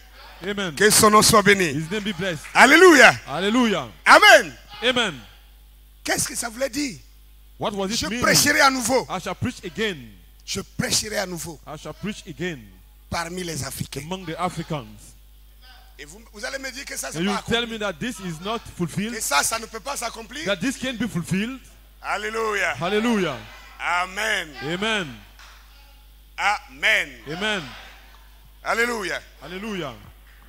Amen. Que son nom soit béni. His name be blessed. Alléluia. Hallelujah. Amen. Amen. Qu'est-ce que ça voulait dire? What was it Je mean? prêcherai à nouveau. I shall preach again. Je prêcherai à nouveau I shall preach again parmi les Africains. among the Africans. Et vous allez me dire que ça, c'est And you pas tell accompli. me that this is not fulfilled, Et ça ne peut pas s'accomplir. that this can't be fulfilled. Alléluia. Hallelujah. Amen. Amen. Amen. Amen. Alléluia. Hallelujah.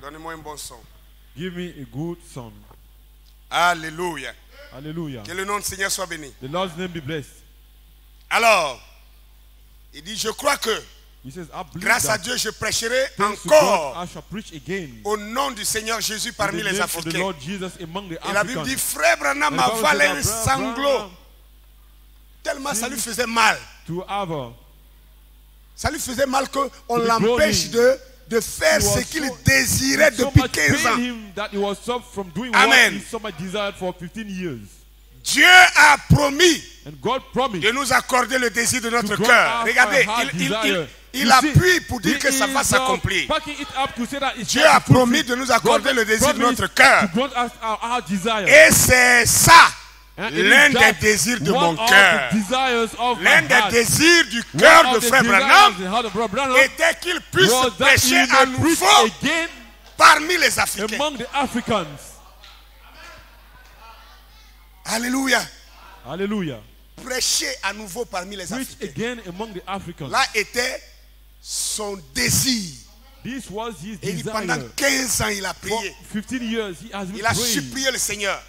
Donnez-moi un bon son. Give me a good son. Alléluia. Hallelujah. Que le nom du Seigneur soit béni. The Lord's name be blessed. Alors, il dit, je crois que He says, I believe grâce à that Dieu, je prêcherai thanks to encore God, I shall preach again au nom du Seigneur Jésus in parmi the les name of the Africains. Lord Jesus among the Et la Bible Africans. dit, frère Branham And the Bible avalait says un that Brother sanglot. Branham Tellement ça lui faisait mal. to have Ça lui faisait mal qu'on To be l'empêche groaning. de faire He was ce qu'il so- désirait so depuis much 15 pain ans. him that he was stopped from doing Amen. what he so much desired for 15 years. Dieu a promis And God promised de nous accorder le désir de notre to grant cœur. us Regardez, our heart il desire. il You appuie pour see, dire que ça he va is, s'accomplir. backing it up to say that it's Dieu going a to fulfill. promis de nous accorder God le désir de promised notre cœur. to grant us our heart desire. Et c'est ça And it is l'un des that désirs de one mon of cœur. the desires of L'un my des heart. désirs du One cœur of de the Frère desires Branham of the heart of Brother Branham était qu'il puisse was that prêcher he à may preach nouveau again parmi les Africains. among the Africans. Alléluia. Hallelujah. Prêcher à nouveau parmi les Preach Africains. again among the Africans. Là était son désir. This was his Et pendant desire. 15 ans, il a For prié. 15 years he has been Il a praying, supplié le Seigneur.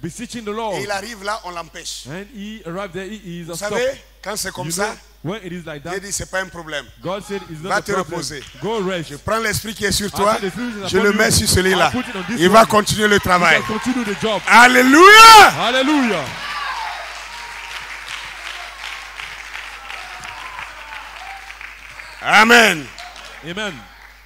beseeching the Et Lord. il arrive là, on l'empêche. And he arrived there, he is Vous stopped. savez, quand c'est comme You ça, know, when it is like Dieu that, dit, c'est pas un problème. God said it's not Va a te problem. reposer. Go rest. Je prends l'esprit qui est sur toi, I said the Spirit is je upon le you. mets sur celui-là. I put it on this Il va one. continuer le You travail. shall continue the job. Alléluia! Hallelujah. Amen. Amen.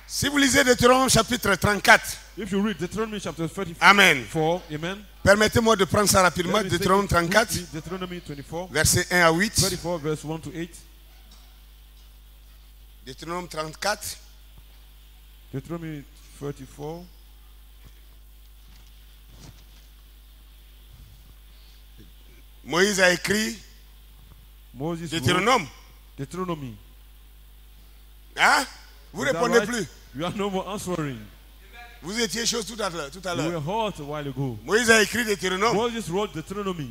Si vous lisez Deutéronome chapitre 34, If you read Deuteronomy chapter 34, Amen. amen. Permettez-moi de prendre ça rapidement. Let me take Deutéronome it 34, quickly. Deuteronomy 24, versets 1 à 8. 34, verse 1 to 8. Deutéronome 34, Deuteronomy 34. Moïse a écrit Moses wrote Deutéronome. Deuteronomy. Hein? Vous ne Is that répondez right? plus. You are no more answering. Vous étiez chaud tout à l'heure. You were hot a while ago. Moïse a écrit Deutéronome. Moses wrote Deuteronomy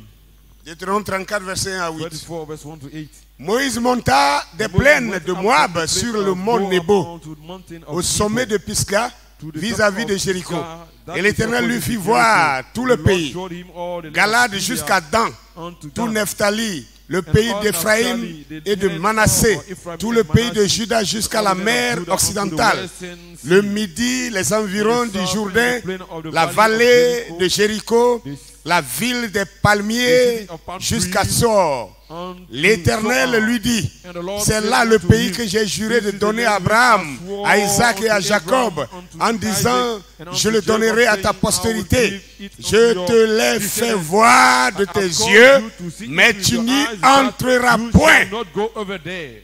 Deutéronome 34, verset 1 à 8. 34, verse 1 to 8. Moïse monta des Moses plaines went de up Moab from the sur plain le of mont Moab Nebo, onto the mountain of au sommet Nebo, de Pisgah, to the vis-à-vis top de of Jéricho. Pisgah, that Et is l'Éternel lui opposite fit to voir Jericho. tout le The Lord pays, showed him all the land of Galade Syria jusqu'à Dan, unto tout Dan, Nephtali, le pays all d'Éphraïm Naphtali, the et de head Manassé, of Ephraim tout and le pays de Manasseh, Juda jusqu'à all la the land of mer Judah unto the occidentale, western sea, le midi, les environs the du south, Jourdain, the plain of the la valley of vallée Jericho, de Jéricho, this- la ville des the palmiers city of palm jusqu'à trees, Sor. unto L'Éternel Zoar. lui dit, And the Lord c'est said là le unto pays him, que j'ai juré de This is the donner à land which Abraham, I swore à Isaac et à unto Jacob, Abraham, unto en disant, Isaac, and je unto le donnerai à Jacob, ta saying, postérité. I will give it unto Je your te l'ai fait descendants. voir de I tes have called yeux, you to see mais it with tu your n'y eyes, but entreras you point. shall not go over there.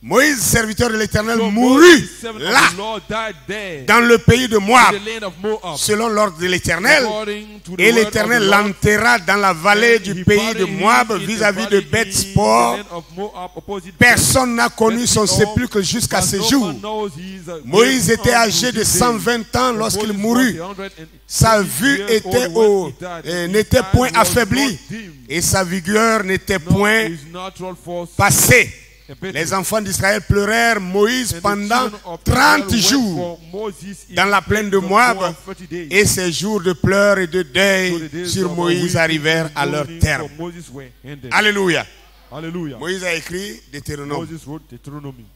Moïse, serviteur de l'Éternel, So mourut Moses, servant of là, the Lord, died there, dans le pays de in Moab, the land of Moab, selon l'ordre de l'Éternel. according to the Et word of l'Éternel the Lord. l'enterra dans la vallée And du he pays buried de him Moab, in the vis-à-vis de valley in Beth-Spor. the land of Moab, opposite Personne n'a connu son Beth-Peor, sépulcre jusqu'à but ce no jour. man knows his Moïse grave était unto âgé de this day. 120 ans lorsqu'il Moses mourut. was 120 Sa years vue old était when he died. His n'était eyes point was affaiblie not dim, et sa vigueur n'était nor point his natural force passée. abated. Les enfants d'Israël pleurèrent Moïse And the pendant children of 30 Israel jours went for Moses in dans la plaine de the Moab, Moab 30 days. et ces jours de pleurs et de So the deuil days sur of Moïse weeping arrivèrent and à leur mourning terme. for Moses were ended. Alléluia. Hallelujah. Moïse a écrit Deutéronome. Moses wrote Deuteronomy.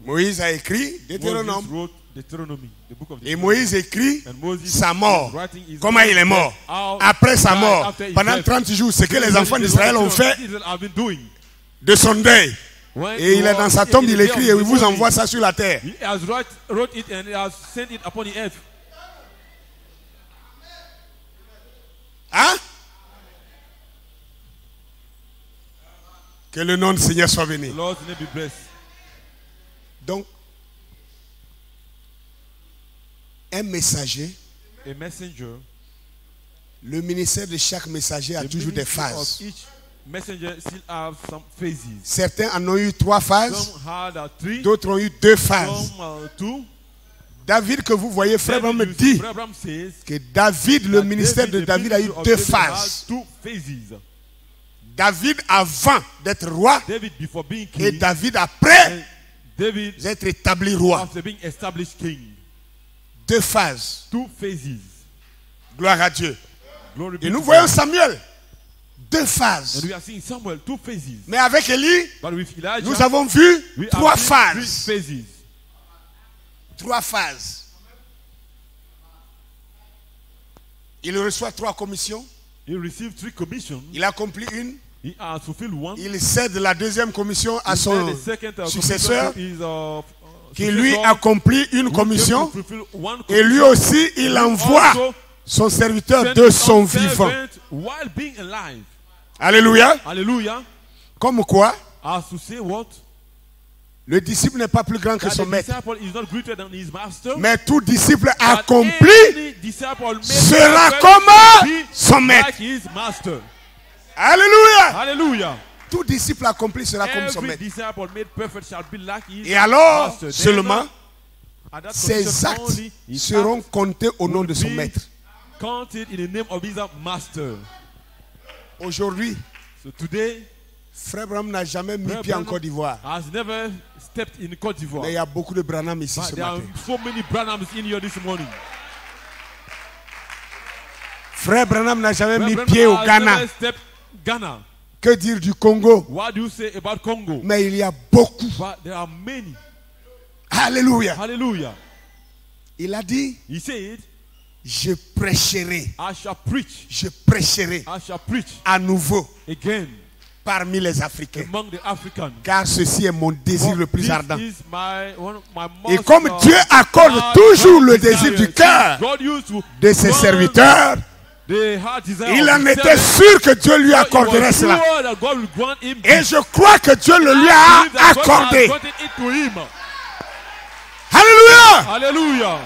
Moïse a écrit Moses Deutéronome. wrote Deuteronomy, the book of Et Deuteronomy. Moïse écrit And Moses sa mort. is writing his Comment il est mort? how Après sa died mort, after his pendant death. 30 jours, ce que les enfants This is d'Israël what ont the fait children of Israel have been doing. de son deuil. When Et il est dans sa tombe, in il the day écrit of et il the vous morning, envoie ça sur la terre. He has wrote it and he has sent it upon the earth. Hein? Que le nom du Seigneur soit béni. The Lord's name be blessed. Donc, un messager A messenger Le ministère de chaque messager a The toujours des ministry of phases. each messenger still have some phases. Certains en ont eu 3 phases, Some had 3, d'autres ont eu 2 phases. some 2. David que vous voyez, frère Branham me David, dit Brother Branham says que David, le that ministère de the David a eu ministry of 2 David phases. has 2 phases. David avant d'être roi David before being king, et David après and David d'être établi roi. after being established king. 2 phases. 2 phases. Gloire à Dieu. Glory be Et to nous God. voyons Samuel. 2 phases. And we are seeing Samuel 2 phases. Mais avec Élie, But with Elijah, nous avons vu we 3 have seen 3 phases. phases. 3 phases. Il reçoit 3 commissions. He received 3 commissions. Il accomplit une. He has fulfilled 1. Il cède la 2e commission à He son said the second successeur, commission is, qui lui successor, accomplit une who commission. came to fulfill 1 Et lui commission. aussi, il envoie Also son serviteur sent de son on vivant. servant while being alive. Alléluia. Hallelujah. Comme quoi, As to say what? le disciple n'est pas plus grand que That son the maître. disciple is not greater than his master. Mais tout disciple But accompli any disciple made sera perfect comme be son maître. like his master. Alléluia. Hallelujah. Tout disciple accompli sera comme son Every maître. disciple made perfect shall be like his Et alors, master. Then, seulement, at that ses condition actes only, his seront acts comptés au nom will de son be maître. counted in the name of his master. Aujourd'hui, So today, frère Branham n'a jamais mis Frère pied en Branham Côte d'Ivoire. has never stepped in Côte d'Ivoire. Mais il y a beaucoup de Branham ici But ce there are matin. so many Branhams in here this morning. Frère Branham n'a jamais mis Branham pied au has Ghana. never stepped Ghana. Que dire du Congo? What do you say about Congo? Mais il y a beaucoup. But there are many. Alléluia. Hallelujah. Il a dit, He said, je prêcherai. I shall preach. Je prêcherai I shall preach à nouveau again parmi les Africains. among the Africans. Car ceci est mon désir For le plus this ardent. is one of my Et most, comme Dieu accorde toujours le desires. désir du cœur God used to de ses grant serviteurs, the heart desire il of en his était servants. sûr que Dieu lui So he accorderait was cela. sure that God will grant him Et this. je crois que Dieu le lui I a believe that God has accordé. granted it to him. Alléluia. Hallelujah.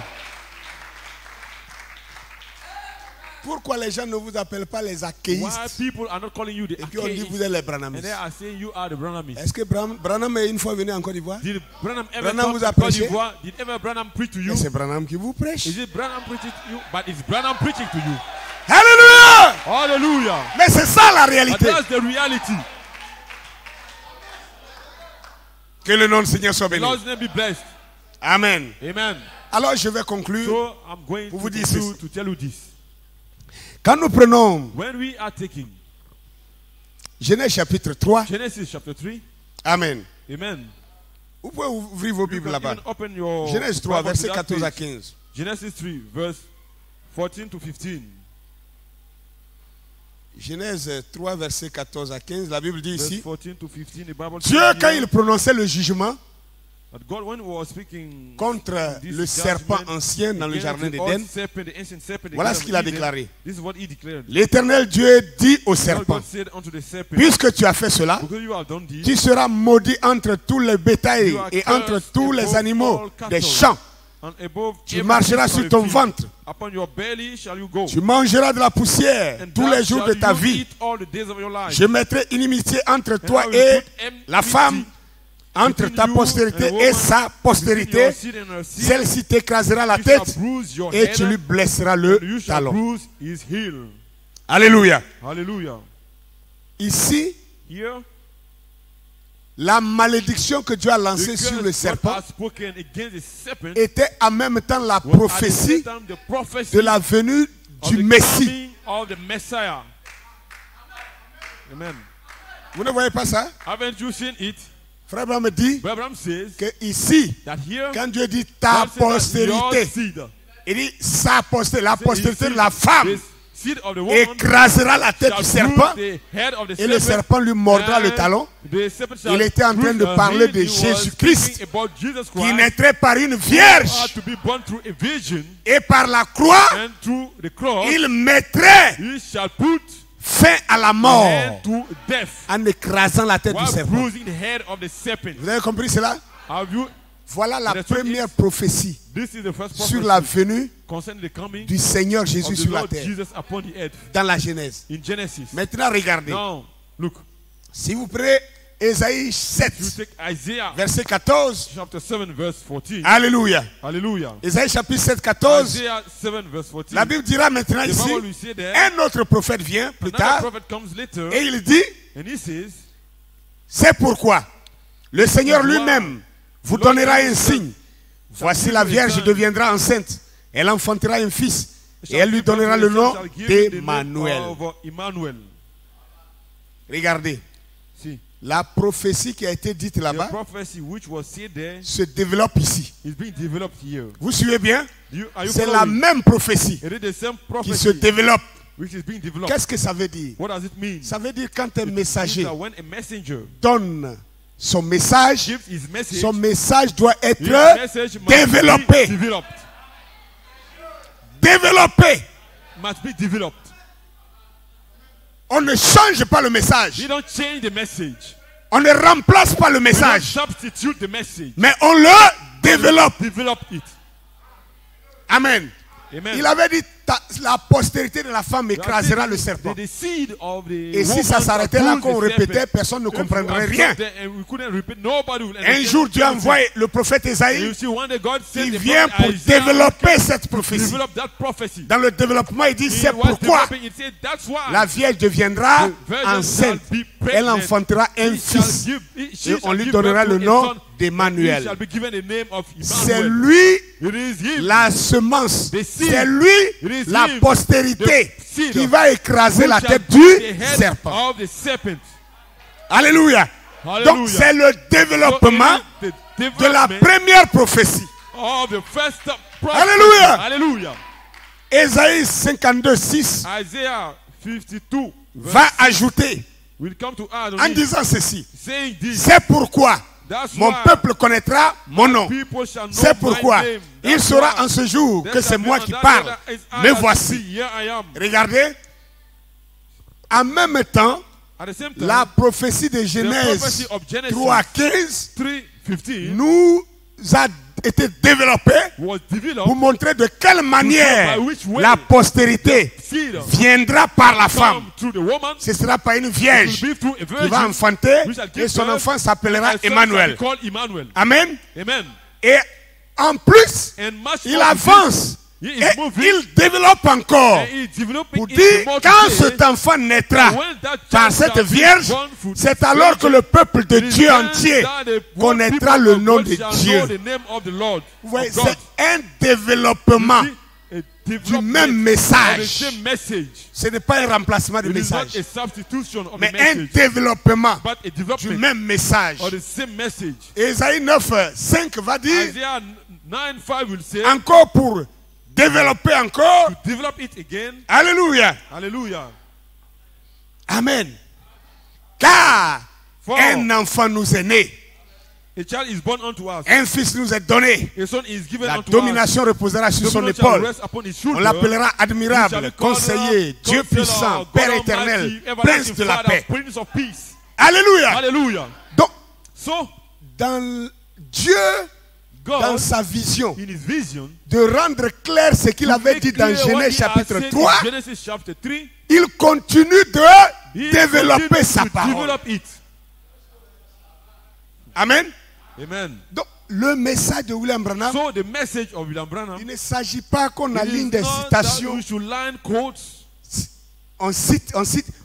Pourquoi les gens ne vous appellent pas les Why accueillistes? people are not calling you the Et puis on dit Achaeans, vous êtes les and Branhamistes. they are saying you are the Branhamites. Est-ce que Branham est une fois venu en Côte d'Ivoire? Did Branham ever Branham come vous a to Côte prêché? d'Ivoire? Did ever Branham preach to you? Mais c'est Branham qui vous prêche. Is it Branham preaching to you? But it's Branham preaching to you. Alléluia. Hallelujah. Mais c'est ça la But réalité. that's the reality. Que le nom du Seigneur soit The béni. Lord's name be blessed. Amen. Amen. Alors je vais conclure. So I'm going Pour vous to dire conclude ceci. to tell you this. Quand nous prenons When we are taking Genèse chapitre 3. Genesis chapter 3, Amen. amen. Vous pouvez ouvrir vos You Bibles can là-bas. even open your Genèse 3, Bible to versets that 14 à page. 15. Genesis 3, verse 14 to 15. Genèse 3, versets 14 à 15. La Bible dit Verse ici. 14 to 15, the Bible Dieu, says quand here il prononçait le jugement that God, when he was speaking contre this le serpent judgment ancien dans le against jardin the d'Éden, old serpent, the ancient serpent, the voilà Garden ce qu'il a of Eden, déclaré. This is what he declared. L'Éternel Dieu dit au God serpent, said unto the serpent, puisque tu as fait cela, because you have done this, tu seras maudit entre tous les bétails you are et entre cursed tous les above animaux all cattle, des champs. and above Tu every marcheras beast of sur the ton field. ventre. Upon your belly shall you go. Tu mangeras de la poussière And tous thou les jours de shalt ta you vie. eat all the days of your life. Je mettrai inimitié entre And toi I will et put enmity la femme, entre between ta you postérité and a et woman, sa between postérité. your seed and her seed. Celle-ci t'écrasera la You shall tête bruise your et head, tu lui blesseras and le you shall talon. bruise his heel. Alléluia. Hallelujah. Ici, Here, la malédiction que Dieu a the lancée sur le curse God serpent has spoken against the serpent était en même temps la was at the same prophétie time the prophecy de la venue of du the Messie. coming of the Messiah. Amen. Vous ne voyez pas ça? Haven't you seen it? Frère Abraham me dit Abraham says que ici, that here, quand Dieu dit ta God said that your postérité, seed, il dit sa postérité, la his postérité seed, de la femme the seed of the woman, écrasera la tête shall du serpent bruise the head of the et le serpent lui mordra le and talon. the serpent shall Il était en train de bruise her parler head. de He was Jésus-Christ speaking about Jesus qui Christ, naîtrait par une who had vierge to be born through a virgin, et par la croix, and through the cross il mettrait he shall put fin à la an mort end to death en écrasant la tête du while serpent. bruising the head of the serpent. Vous avez compris cela? Have you Voilà la And the truth première is, prophétie this is the first sur prophecy la venue concerning the coming du Seigneur of Jésus the sur la Lord terre, Jesus upon the earth dans la Genèse. in Genesis. Maintenant, regardez. Now, look, Si vous prenez Ésaïe you 7, take Isaiah verset 14. chapter 7 verse 14. Alléluia. Hallelujah. Ésaïe chapitre 7, 14. Isaiah 7 verse 14. La Bible dira maintenant The ici, Bible will say there, un autre prophète vient plus another tard prophet comes later, et il dit, and he says, c'est pourquoi le Seigneur lui-même vous donnera un signe. Voici la Vierge deviendra enceinte. Elle enfantera un fils et elle lui donnera le nom d'Emmanuel. Emmanuel. Regardez, See, la prophétie qui a été dite the là-bas prophecy which was said there se développe ici. is being developed here. Vous suivez bien? Are you C'est la following? même prophétie It is the same qui se prophecy développe. which is being developed. Qu'est-ce que ça veut dire? What does it mean? Ça veut dire quand un It means messager that when a messenger donne son message, gives his message, son message doit his être message must développé. be developed. Développé. Must be developed. On ne change pas le message. We don't change the message. On ne remplace pas le We don't message. substitute the message. Mais on le développe. Develop it. Amen. Amen. Il avait dit la postérité de la femme écrasera le serpent. The seed of the Et si ça woman s'arrêtait là that qu'on bruised the répétait, serpent. personne ne If we comprendrait have rien. stopped there and we couldn't repeat, nobody will Un understand jour, Dieu anything. envoie le prophète You Ésaïe. see, one day God sent Il the vient prophet pour Isaiah développer cette to prophétie. develop that prophecy. Dans le développement, il dit, He c'est was pourquoi developing, he said, that's why la Vierge deviendra the virgin enceinte. shall be Elle pregnant. enfantera un He shall fils. she Et on shall lui give donnera birth to le a nom son, and he d'Emmanuel. shall be given the name of C'est Emmanuel. lui It is him. la semence. The seed. C'est lui It is la him. postérité The seed qui va écraser who la shall tête be du the head serpent. of the serpent. Alléluia. Hallelujah. Donc c'est le développement So it is the de la development première prophétie. of the first prophet. Alléluia. Hallelujah. Ésaïe 52, 6 Isaiah 52 va ajouter will come to add on en it, disant ceci. saying this. C'est pourquoi That's mon why peuple connaîtra mon nom. people shall know C'est my pourquoi name. il That's saura why en ce jour there que shall c'est be moi on qui that parle. day that is I Me that voici. see, here I am. Regardez. En même temps, At the same time, la prophétie de the Genèse prophecy of Genesis 3:15 3:15 nous a été développée was pour developed montrer de quelle manière by which way la postérité seed viendra par la femme. come through the woman. Ce ne sera pas une It vierge will be through a qui va virgin. enfanter We shall give et son birth, enfant s'appellera and son shall Emmanuel. be called Emmanuel. Amen. Amen. Et en plus, And much il more avance he et is moving, il développe encore and he is developing pour it dire more quand today. cet enfant naîtra When that par child cette shall be vierge, born through c'est this alors que virgin, le peuple de it is Dieu then entier that the connaîtra people le of nom God de shall Dieu. know the name of the Lord, Vous voyez, of God. c'est un développement. You see, a du development même of the message. same message. Ce n'est pas un remplacement du It is not message, a substitution of mais the un message, développement but a du development même message. of the same message. Ésaïe 9, 5 va dire, Isaiah 9:5 will say, encore pour développer encore. to develop it again. Alléluia. Hallelujah. Amen. Car For un enfant nous est né, a child is born unto us, un fils nous est donné. a son is given La unto us. domination reposera sur son Dominion shall épaule. rest upon his On shoulder. l'appellera He shall admirable, be called conseiller, Dieu Counselor, puissant, God Père Almighty, éternel, everlasting Prince de la Father, paix. Prince of Peace. Alléluia. Hallelujah. Donc, So, dans Dieu, dans God, sa vision, in his vision, de rendre clair ce qu'il avait make dit dans clear what Genèse he has chapitre said in 3, Genesis chapter 3, il continue de he développer continues sa to parole. develop it. Amen. Amen. Donc, le message de William Branham, So the message of William Branham, il ne s'agit pas qu'on it aligne is des not that citations. we should line quotes. On cite.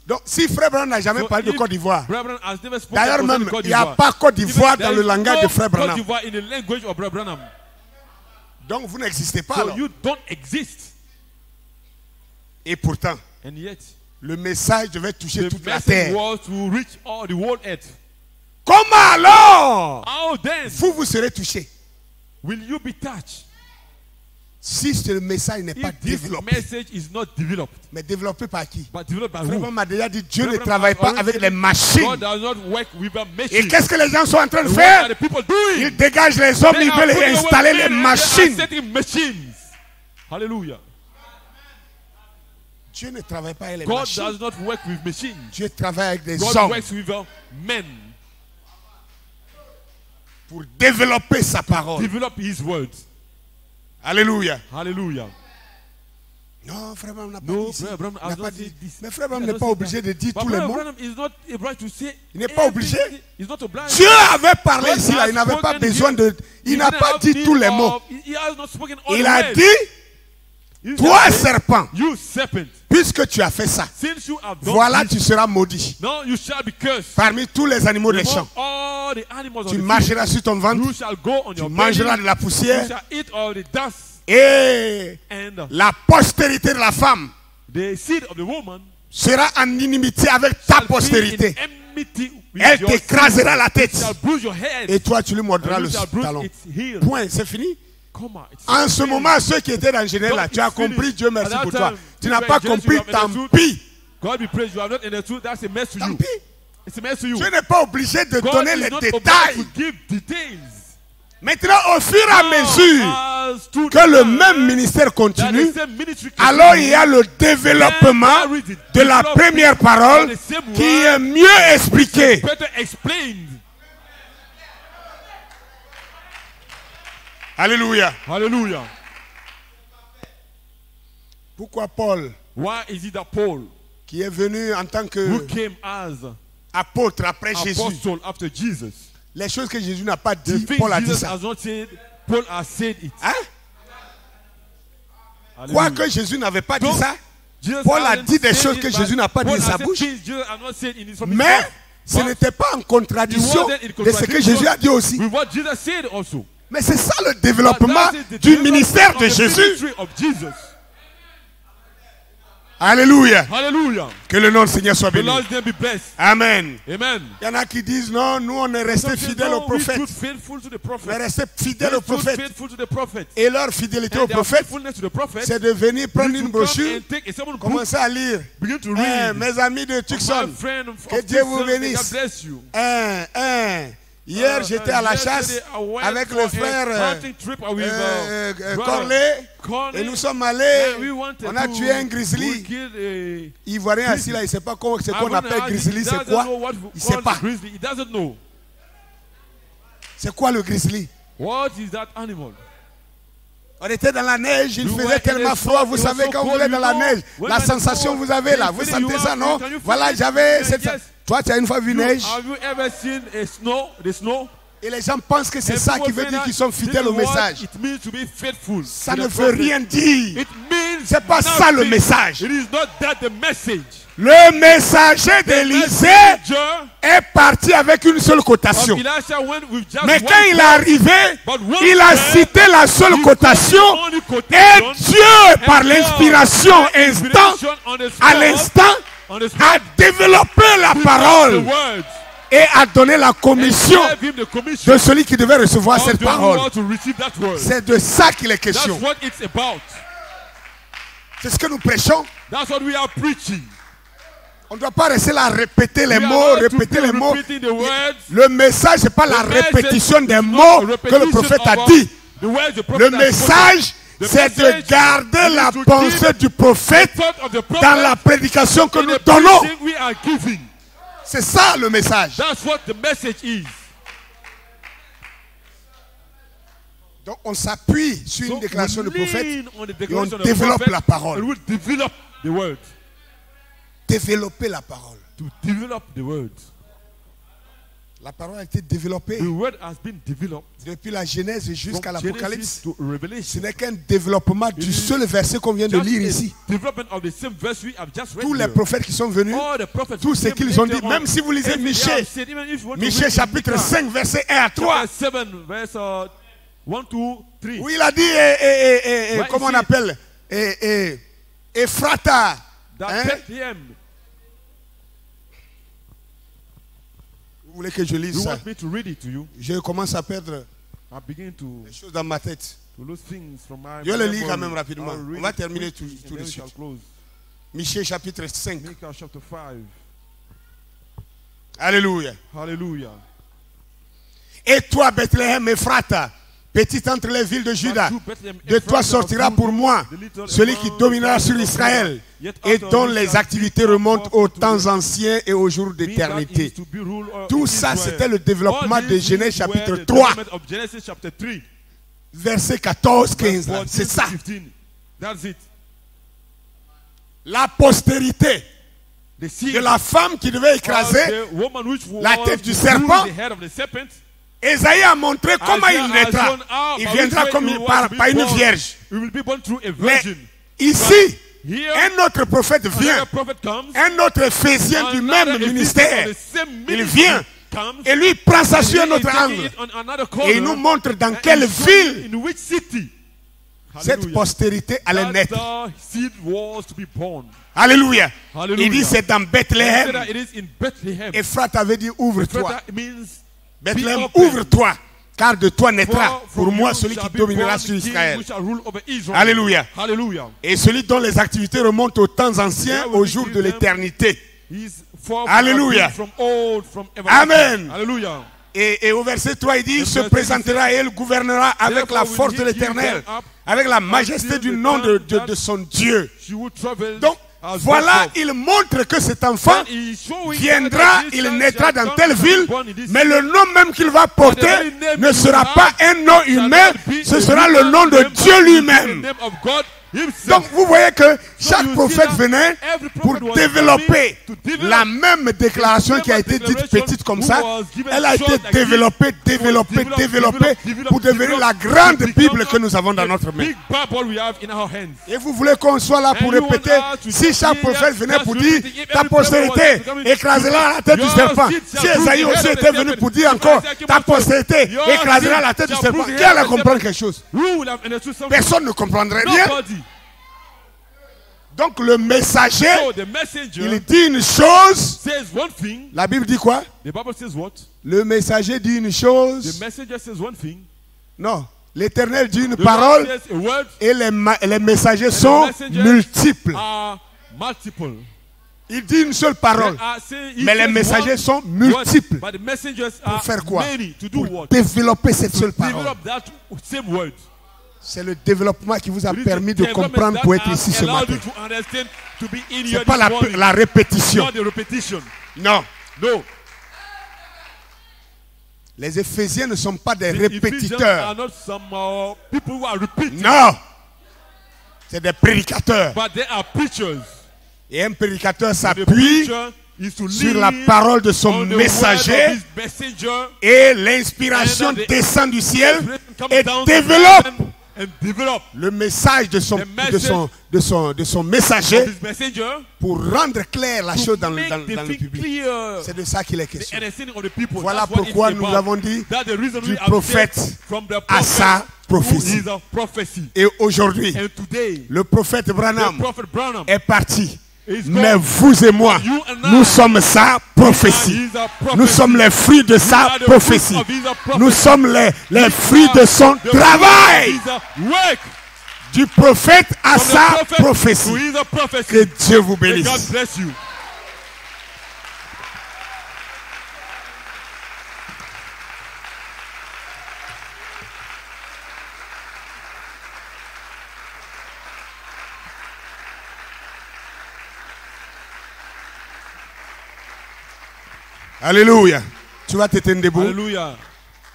Donc, si Frère Branham n'a jamais So parlé de if Côte d'Ivoire, Branham has never spoken d'ailleurs concerning même, Côte il n'y a d'Ivoire. pas Côte d'Ivoire There dans is le langage no de Frère Côte Branham. d'Ivoire in the language of Brother Branham. Donc, vous n'existez pas So alors. you don't exist. Et pourtant, And yet, le message devait toucher the toute la message terre. was to reach all the world earth. Comment alors How then vous serez touchés will you be touched si ce message n'est pas if this développé? message is not developed? Mais développé par qui? But developed by Frère who? Branham m'a déjà dit, Dieu ne Reverend travaille pas already avec said les it. machines. God does not work with a Et machine. qu'est-ce que les gens sont en train de What faire? are the people doing? Ils dégagent les hommes, They ils are veulent putting installer away les men, machines. they are setting machines. Hallelujah. Dieu ne travaille pas avec les God machines. does not work with machines. Dieu travaille avec des God hommes. works with men. pour développer sa parole. Develop his words. Alléluia. Hallelujah. Non, frère Branham n'a pas No, dit ici. Brother Branham Il n'a has pas not dit. said this. Mais frère Branham He n'est has pas not said obligé that. de dire But tous les Brother mots. Branham is not obliged to say. Il n'est pas obligé. everything. He's not obliged. Dieu avait parlé God ici, là. Il has n'avait pas spoken besoin here. de... Il He n'a didn't pas have dit need tous les of- mots. He has not spoken all Il the a words. dit, He toi said, serpent, you serpent, puisque tu as fait ça, since you have done voilà, this, tu seras maudit. now you shall be cursed. Parmi tous les animaux des champs, Among all the animals tu of the marcheras sur ton field, ventre, you shall go on tu your mangeras belly, de la you poussière, shall eat all the dust, et and la postérité de la femme the seed of the woman sera en inimitié avec ta shall be postérité. in enmity with Elle your t'écrasera seed. la tête. It shall bruise your head, Et toi, tu lui mordras and le you shall bruise talon. its heel. Point, c'est fini. Come on, it's En ce finished. moment, ceux qui étaient dans le Genève, là, God, tu as it's compris, finished. Dieu merci At that pour toi. time, Tu you n'as were pas in Genesis, compris, you have tant understood. pis. God be praised. You have not understood. That's a mess to Tant you. pis. It's a mess to you. Dieu n'est pas obligé de God donner is les not détails. obliged to give details. Maintenant, au fur et à mesure As to que le the même time ministère that continue, the same ministry alors il continues, y a le développement de la première parole qui est mieux expliquée. better explained. Alléluia. Hallelujah. Pourquoi Paul, Why is it that Paul, qui est venu en tant who que came as apôtre après Jésus, apostle after Jesus, les choses que Jésus n'a pas the dit, things Paul a dit Jesus ça. has not said, Paul has said it. Hein? Hallelujah. Quoi que Jésus n'avait pas dit Donc, ça, Jesus Paul a hasn't dit des said choses it, que but Jésus n'a pas dit Paul de has sa said bouche. things Jesus has not said in his- from his mais mouth. ce But n'était pas en he contradiction wasn't in de ce que contradiction Jésus a dit aussi. with what Jesus said also. Mais c'est ça le But développement that is the du development ministère of de the Jésus. ministry of Jesus. Alléluia. Hallelujah. Que le nom du Seigneur soit The béni. Lord's name be blessed. Amen. Amen. Il y en a qui disent non, nous on est restés Some say, fidèles au no, we prophète. stood faithful to the On est prophet. restés We fidèles au stood prophète. faithful to the prophet. Et leur fidélité au And their prophète, faithfulness to the prophet c'est de venir prendre is une to come brochure, and take a sermon book, commencer à lire. begin to Eh, read. mes amis de My Tucson, friend of que Dieu vous Tucson, may bénisse. God bless you. Hier, j'étais à la Yesterday, chasse I went avec for le a frère hunting trip with, brother Corley Corley. et nous sommes And allés. we wanted On a to- tué un we grizzly. killed a- Ivoirien assis là, il ne sait pas c'est qu'on I wonder appelle how grizzly, he c'est doesn't quoi? know what we Il ne call sait pas. grizzly. He doesn't know. C'est quoi le grizzly? What is that animal? On était dans la neige, il We were faisait in tellement the froid, snow, vous it was savez, so quand vous cold, êtes dans you la know, neige, when la you're in the sensation cold, vous avez là, can you vous feel it? sentez You ça, are- non? can you feel Voilà, it? j'avais Yes, cette... yes. Toi, tu as une fois vu neige, Have you ever seen the snow? et les gens pensent que c'est And ça people qui veut say dire that qu'ils sont this fidèles is au what message. It means to be faithful. Ça to ne the veut prophet. rien dire. It means C'est pas ça le nothing. message. It is not that the message. Le messager d'Élysée Messenger est parti avec une seule of cotation. Elisha went with just Mais one quand il est arrivé, but one il a word, cité la seule he cotation quoted only et quotation, Dieu, par and l'inspiration God, instant, inspiration on the à spot, l'instant, on the spot, a développé la the parole words, et a donné la and commission gave him the commission de celui qui devait recevoir of cette the one parole. who ought to receive that word. C'est de ça qu'il est That's question. what it's about. C'est ce que nous prêchons. That's what we are preaching. On ne doit pas rester là à répéter les We are mots, not to répéter be les mots. repeating the words. Le message, ce n'est pas la The message répétition des is mots not a que le repetition prophète a of dit. the words the prophet Le has spoken. message, The c'est de message garder is la to pensée keep du prophète thought of the prophet dans la prédication que in nous the donnons. preaching we are giving. C'est ça le message. That's what the message is. Donc on s'appuie sur une So déclaration we du prophète lean on the et on declaration of the développe prophet la parole. and we develop the word. Développer la parole. To develop the word. La parole a été développée The word has been developed depuis la Genèse jusqu'à from l'Apocalypse. Genesis to Ce Revelation. n'est qu'un développement du is seul verset qu'on vient de Just lire a ici. development of the same verse we have just read Tous les here. prophètes qui sont venus, All the prophets tout ce came qu'ils ont dit, later même on. si vous lisez Every Michée, day I said, even if you want to Michée read chapitre Micah, 5, verset 1 à 3, chapter 7, verse 1, 2, 3. où il a dit, Where comment is on it? appelle, Ephrata. That Hein? Bethlehem. Vous voulez que je lise You ça? want me to read it to you? Je commence à perdre I begin to les choses dans ma tête. lose things from my Je le lis memory. quand même rapidement. I'll read On va it terminer quickly tout and de then we suite. shall close. Michée chapitre 5. Micah chapter 5. Alléluia. Hallelujah. Et toi, Bethléem Ephrata, Petite entre les villes de Juda, de toi sortira pour moi celui qui dominera sur Israël et dont les activités remontent aux temps anciens et aux jours d'éternité. Tout ça, c'était le développement de Genèse chapitre 3, verset 14-15. C'est ça. La postérité de la femme qui devait écraser la tête du serpent. Ésaïe a montré comment il naîtra. Il viendra comme par une vierge. Mais ici, un autre prophète vient. Un autre Éphésien du même ministère. Il vient. Et lui prend ça sur un autre angle. Et il nous montre dans quelle ville cette postérité allait naître. Alléluia. Il dit c'est dans Bethléem. Ephrata avait dit ouvre-toi. Bethléem, ouvre-toi, car de toi naîtra pour moi celui qui dominera sur Israël. Alléluia. Et celui dont les activités remontent aux temps anciens, aux jours de l'éternité. Alléluia. Amen. Et au verset 3, il dit, il se présentera et il gouvernera avec la force de l'Éternel, avec la majesté du nom de son Dieu. Donc, voilà, il montre que cet enfant viendra, il naîtra dans telle ville, mais le nom même qu'il va porter ne sera pas un nom humain, ce sera le nom de Dieu lui-même. Donc vous voyez que chaque prophète venait pour développer la même déclaration qui a été dite petite comme ça. Elle a été développée pour devenir la grande Bible que nous avons dans notre main. Et vous voulez qu'on soit là pour répéter, si chaque prophète venait pour dire ta postérité écrasera la tête du serpent. Si Esaïe aussi était venu pour dire encore ta postérité écrasera la tête du serpent, qui allait comprendre quelque chose? Personne ne comprendrait rien. Donc le messager, il dit une chose. La Bible dit quoi? Le messager dit une chose. Non, l'Éternel dit une parole et les messagers sont multiples. Il dit une seule parole, mais les messagers sont multiples. Pour faire quoi? Pour développer cette seule parole. C'est le développement qui vous a permis de comprendre pour être ici ce matin. Ce n'est pas la répétition. Non. Les Éphésiens ne sont pas des répétiteurs. Non. C'est des prédicateurs. Et un prédicateur s'appuie sur la parole de son messager et l'inspiration descend du ciel et développe le message de son messager pour rendre clair la chose dans le public. C'est de ça qu'il est question. Voilà pourquoi nous avons dit du prophète à sa prophétie. Et aujourd'hui, le prophète Branham est parti. Mais vous et moi, nous sommes sa prophétie. Nous sommes les fruits de sa prophétie. Nous sommes les fruits de son travail. Du prophète à sa prophétie. Que Dieu vous bénisse. Alléluia. Tu vas te tenir debout. Alléluia.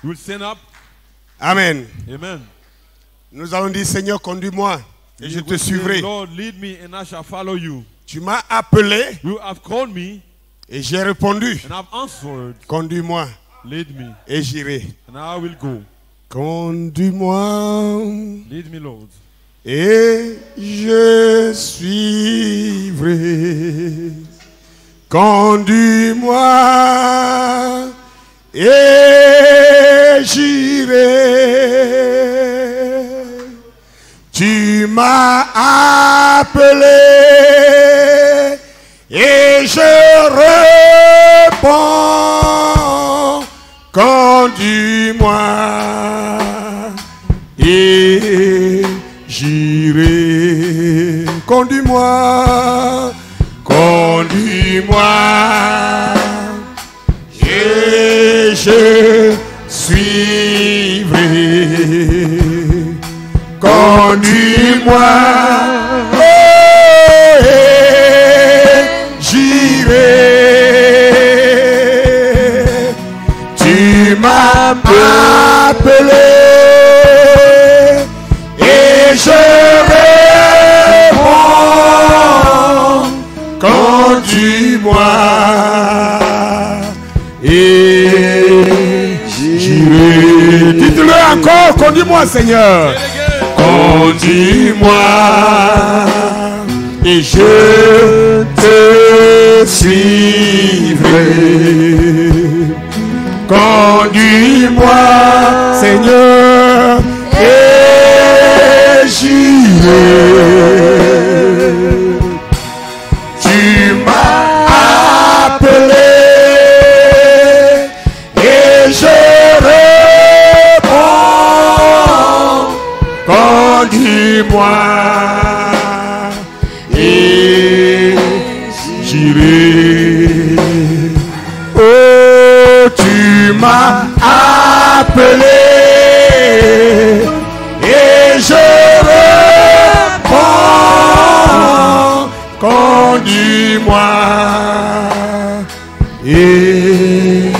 You will stand up. Amen. Amen. Nous allons dire, Seigneur, conduis-moi et je te suivrai. Lord, lead me and I shall follow you. Tu m'as appelé You have called me et j'ai répondu. and I've answered. Conduis-moi Lead me et j'irai. and I will go. Conduis-moi Lead me, Lord. et je suivrai. Conduis-moi et j'irai. Tu m'as appelé et je réponds. Conduis-moi et j'irai. Conduis-moi. Conduis-moi et je suivrai. conduis-moi, j'irai. Tu m'as appelé et je réponds, conduis-moi et j'irai. Dites-le encore, conduis-moi Seigneur. Conduis-moi et je te suivrai. Conduis-moi Seigneur et j'irai. Tu m'as appelé et je réponds, conduis-moi et j'irai. Oh, tu m'as appelé et je réponds, conduis-moi et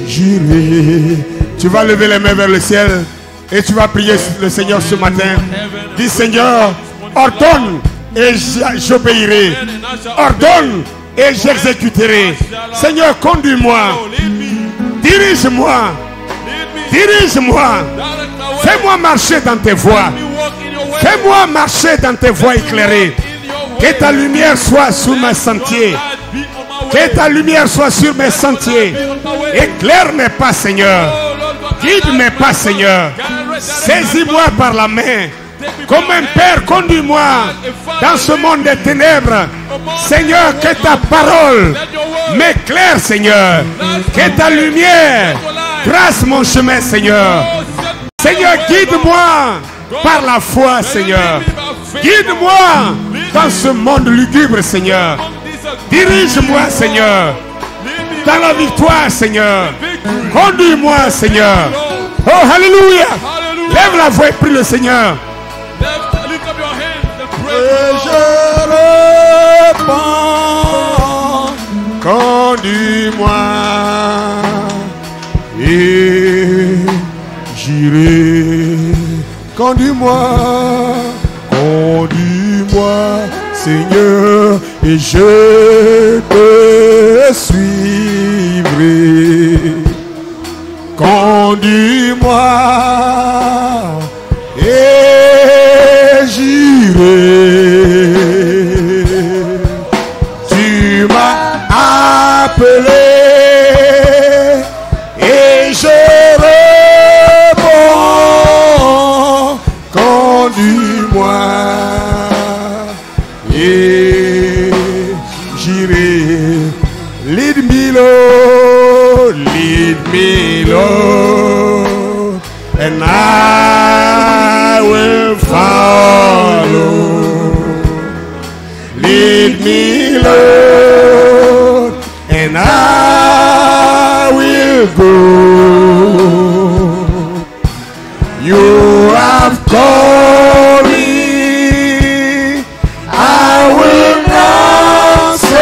j'irai. Tu vas lever les mains vers le ciel et tu vas prier le Seigneur ce matin. Dis Seigneur, ordonne et j'obéirai. Ordonne et j'exécuterai. Seigneur, conduis-moi. Dirige-moi. Dirige-moi. Fais-moi marcher dans tes voies. Fais-moi marcher dans tes voies éclairées. Que ta lumière soit sur mes sentiers. Que ta lumière soit sur mes sentiers. Éclaire mes pas, Seigneur. Guide mes pas, Seigneur. Saisis-moi par la main. Comme un père, conduis-moi dans ce monde des ténèbres. Seigneur, que ta parole m'éclaire, Seigneur. Que ta lumière trace mon chemin, Seigneur. Seigneur, guide-moi par la foi, Seigneur. Guide-moi dans ce monde lugubre, Seigneur. Dirige-moi, Seigneur, dans la victoire, Seigneur. Conduis-moi, Seigneur. Oh, alléluia. Lève la voix et prie le Seigneur. Et je réponds, conduis-moi et j'irai. Conduis-moi, conduis-moi, Seigneur, et je te suivrai. Conduis-moi et j'irai. Tu m'as appelé et je réponds, conduis-moi et j'irai. Lead me, Lord, lead me, Lord, and I will follow. Lead me, Lord, and I will go. You have called me, I will answer.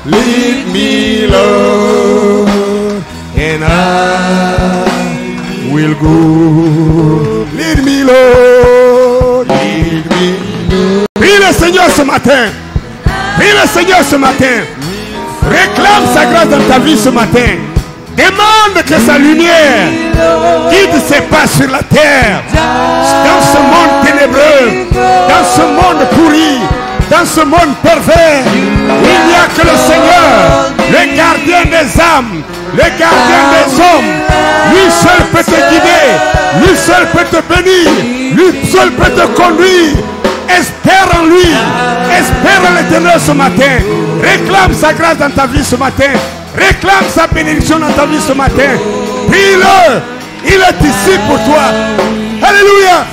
Lead me, Lord, and I will go. Lead me, Lord, lead me, Lord. Prie le Seigneur ce matin. Prie le Seigneur ce matin. Réclame sa grâce dans ta vie ce matin. Demande que sa lumière guide ses pas sur la terre. Dans ce monde ténébreux, dans ce monde pourri, dans ce monde pervers, il n'y a que le Seigneur, le gardien des âmes, le gardien des hommes. Lui seul peut te guider, lui seul peut te bénir, lui seul peut te conduire. Espère en lui, espère en l'Éternel ce matin. Réclame sa grâce dans ta vie ce matin. Réclame sa bénédiction dans ta vie ce matin. Prie-le, il est ici pour toi. Alléluia.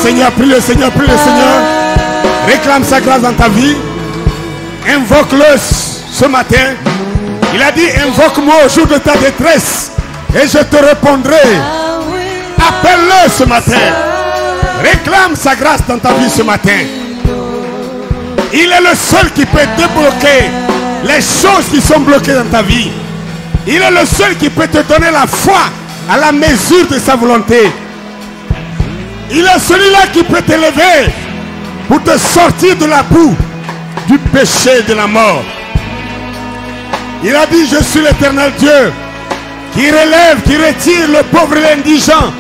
Seigneur, prie le Seigneur, prie le Seigneur. Réclame sa grâce dans ta vie. Invoque-le ce matin. Il a dit, invoque-moi au jour de ta détresse et je te répondrai. Appelle-le ce matin. Réclame sa grâce dans ta vie ce matin. Il est le seul qui peut débloquer les choses qui sont bloquées dans ta vie. Il est le seul qui peut te donner la foi à la mesure de sa volonté. Il est celui-là qui peut t'élever pour te sortir de la boue, du péché et de la mort. Il a dit, je suis l'Éternel Dieu qui relève, qui retire le pauvre et l'indigent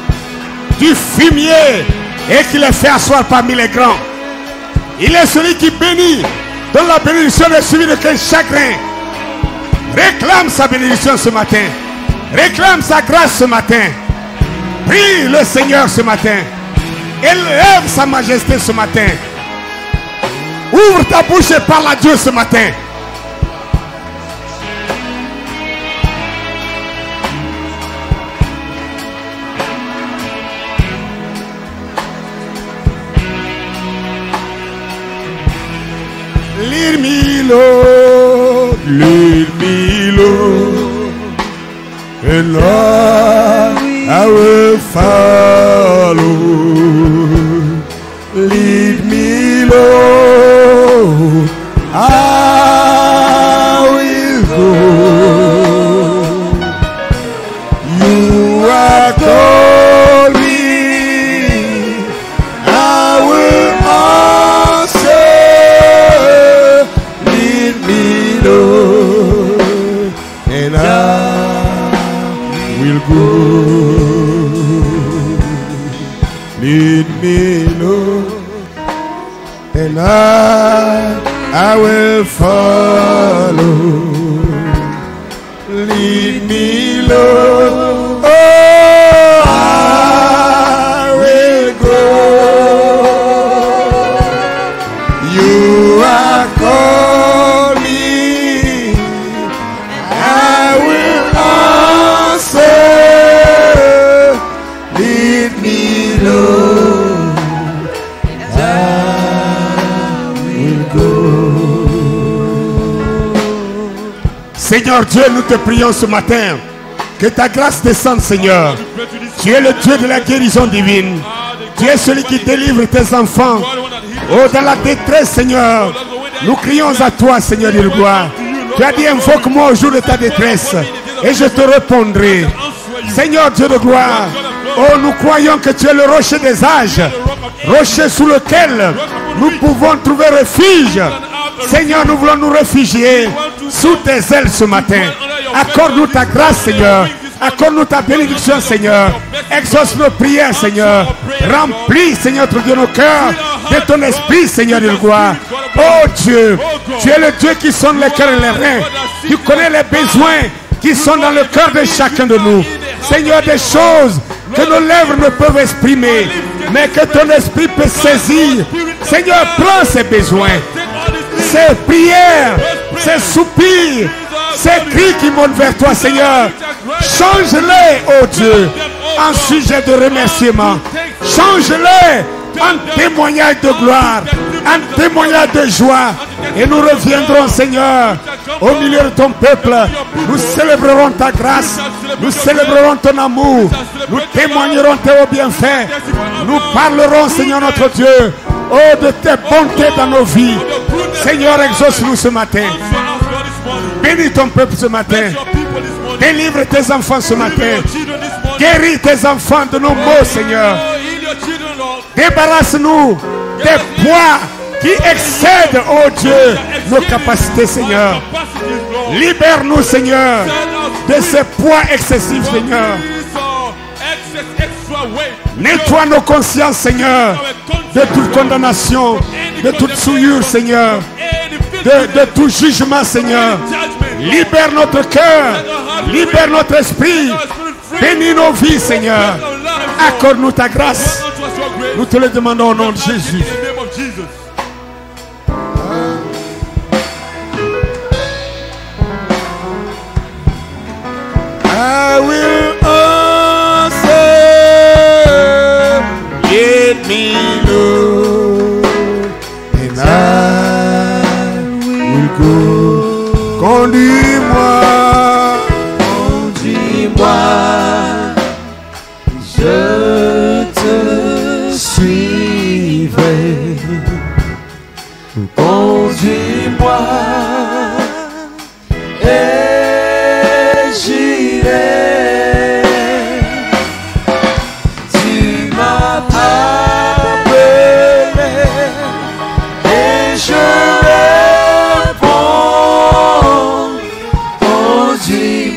du fumier et qui les fait asseoir parmi les grands. Il est celui qui bénit, dont la bénédiction est suivie de quel chagrin. Réclame sa bénédiction ce matin. Réclame sa grâce ce matin. Prie le Seigneur ce matin. Élève sa majesté ce matin. Ouvre ta bouche et parle à Dieu ce matin. Lead me, Lord, lead me, Lord, and I will follow. Lead me, Lord, I will go. You are calling me, I will answer. Lead me, Lord, and I will go. Lead me, Lord, and I will follow. Lead me, Lord, oh, I will go. You are calling me, I will answer. Lead me, Lord, I will go. Seigneur Dieu, nous te prions ce matin. Que ta grâce descende, Seigneur. Tu es le Dieu de la guérison divine. Tu es celui qui délivre tes enfants. Oh, dans la détresse, Seigneur, nous crions à toi, Seigneur de gloire. Tu as dit, invoque-moi au jour de ta détresse et je te répondrai. Seigneur Dieu de gloire, oh, nous croyons que tu es le rocher des âges, rocher sous lequel nous pouvons trouver refuge. Seigneur, nous voulons nous réfugier sous tes ailes ce matin. Accorde-nous ta grâce, Seigneur. Accorde-nous ta bénédiction, Seigneur. Exauce nos prières, Seigneur. Remplis, Seigneur, nos cœurs de ton esprit, Seigneur de gloire. Oh Dieu, tu es le Dieu qui sonne les cœurs et les reins. Tu connais les besoins qui sont dans le cœur de chacun de nous. Seigneur, des choses que nos lèvres ne peuvent exprimer, mais que ton esprit peut saisir. Seigneur, prends ces besoins, ces prières, ces soupirs, ces cris qui montent vers toi, Seigneur. Change-les, oh Dieu, en sujet de remerciement. Change-les en témoignage de gloire, en témoignage de joie. Et nous reviendrons, Seigneur, au milieu de ton peuple. Nous célébrerons ta grâce, nous célébrerons ton amour, nous témoignerons tes hauts bienfaits. Nous parlerons, Seigneur notre Dieu, oh, de tes bontés dans nos vies. Seigneur, exauce-nous ce matin. Bénis ton peuple ce matin. Délivre tes enfants ce matin. Guéris tes enfants de nos maux, Seigneur. Débarrasse-nous des poids qui excèdent, oh Dieu, nos capacités, Seigneur. Libère-nous, Seigneur, de ces poids excessifs, Seigneur. Nettoie nos consciences, Seigneur, de toute condamnation, de toute souillure, Seigneur, de tout jugement, Seigneur. Libère notre cœur, libère notre esprit, bénis nos vies, Seigneur. Accorde-nous ta grâce. Nous te le demandons au nom de Jésus. I will answer, lead me, Conduis-moi, conduis-moi, je te suivrai. Conduis-moi et j'irai. Tu m'as appelé et je réponds. Conduis-moi.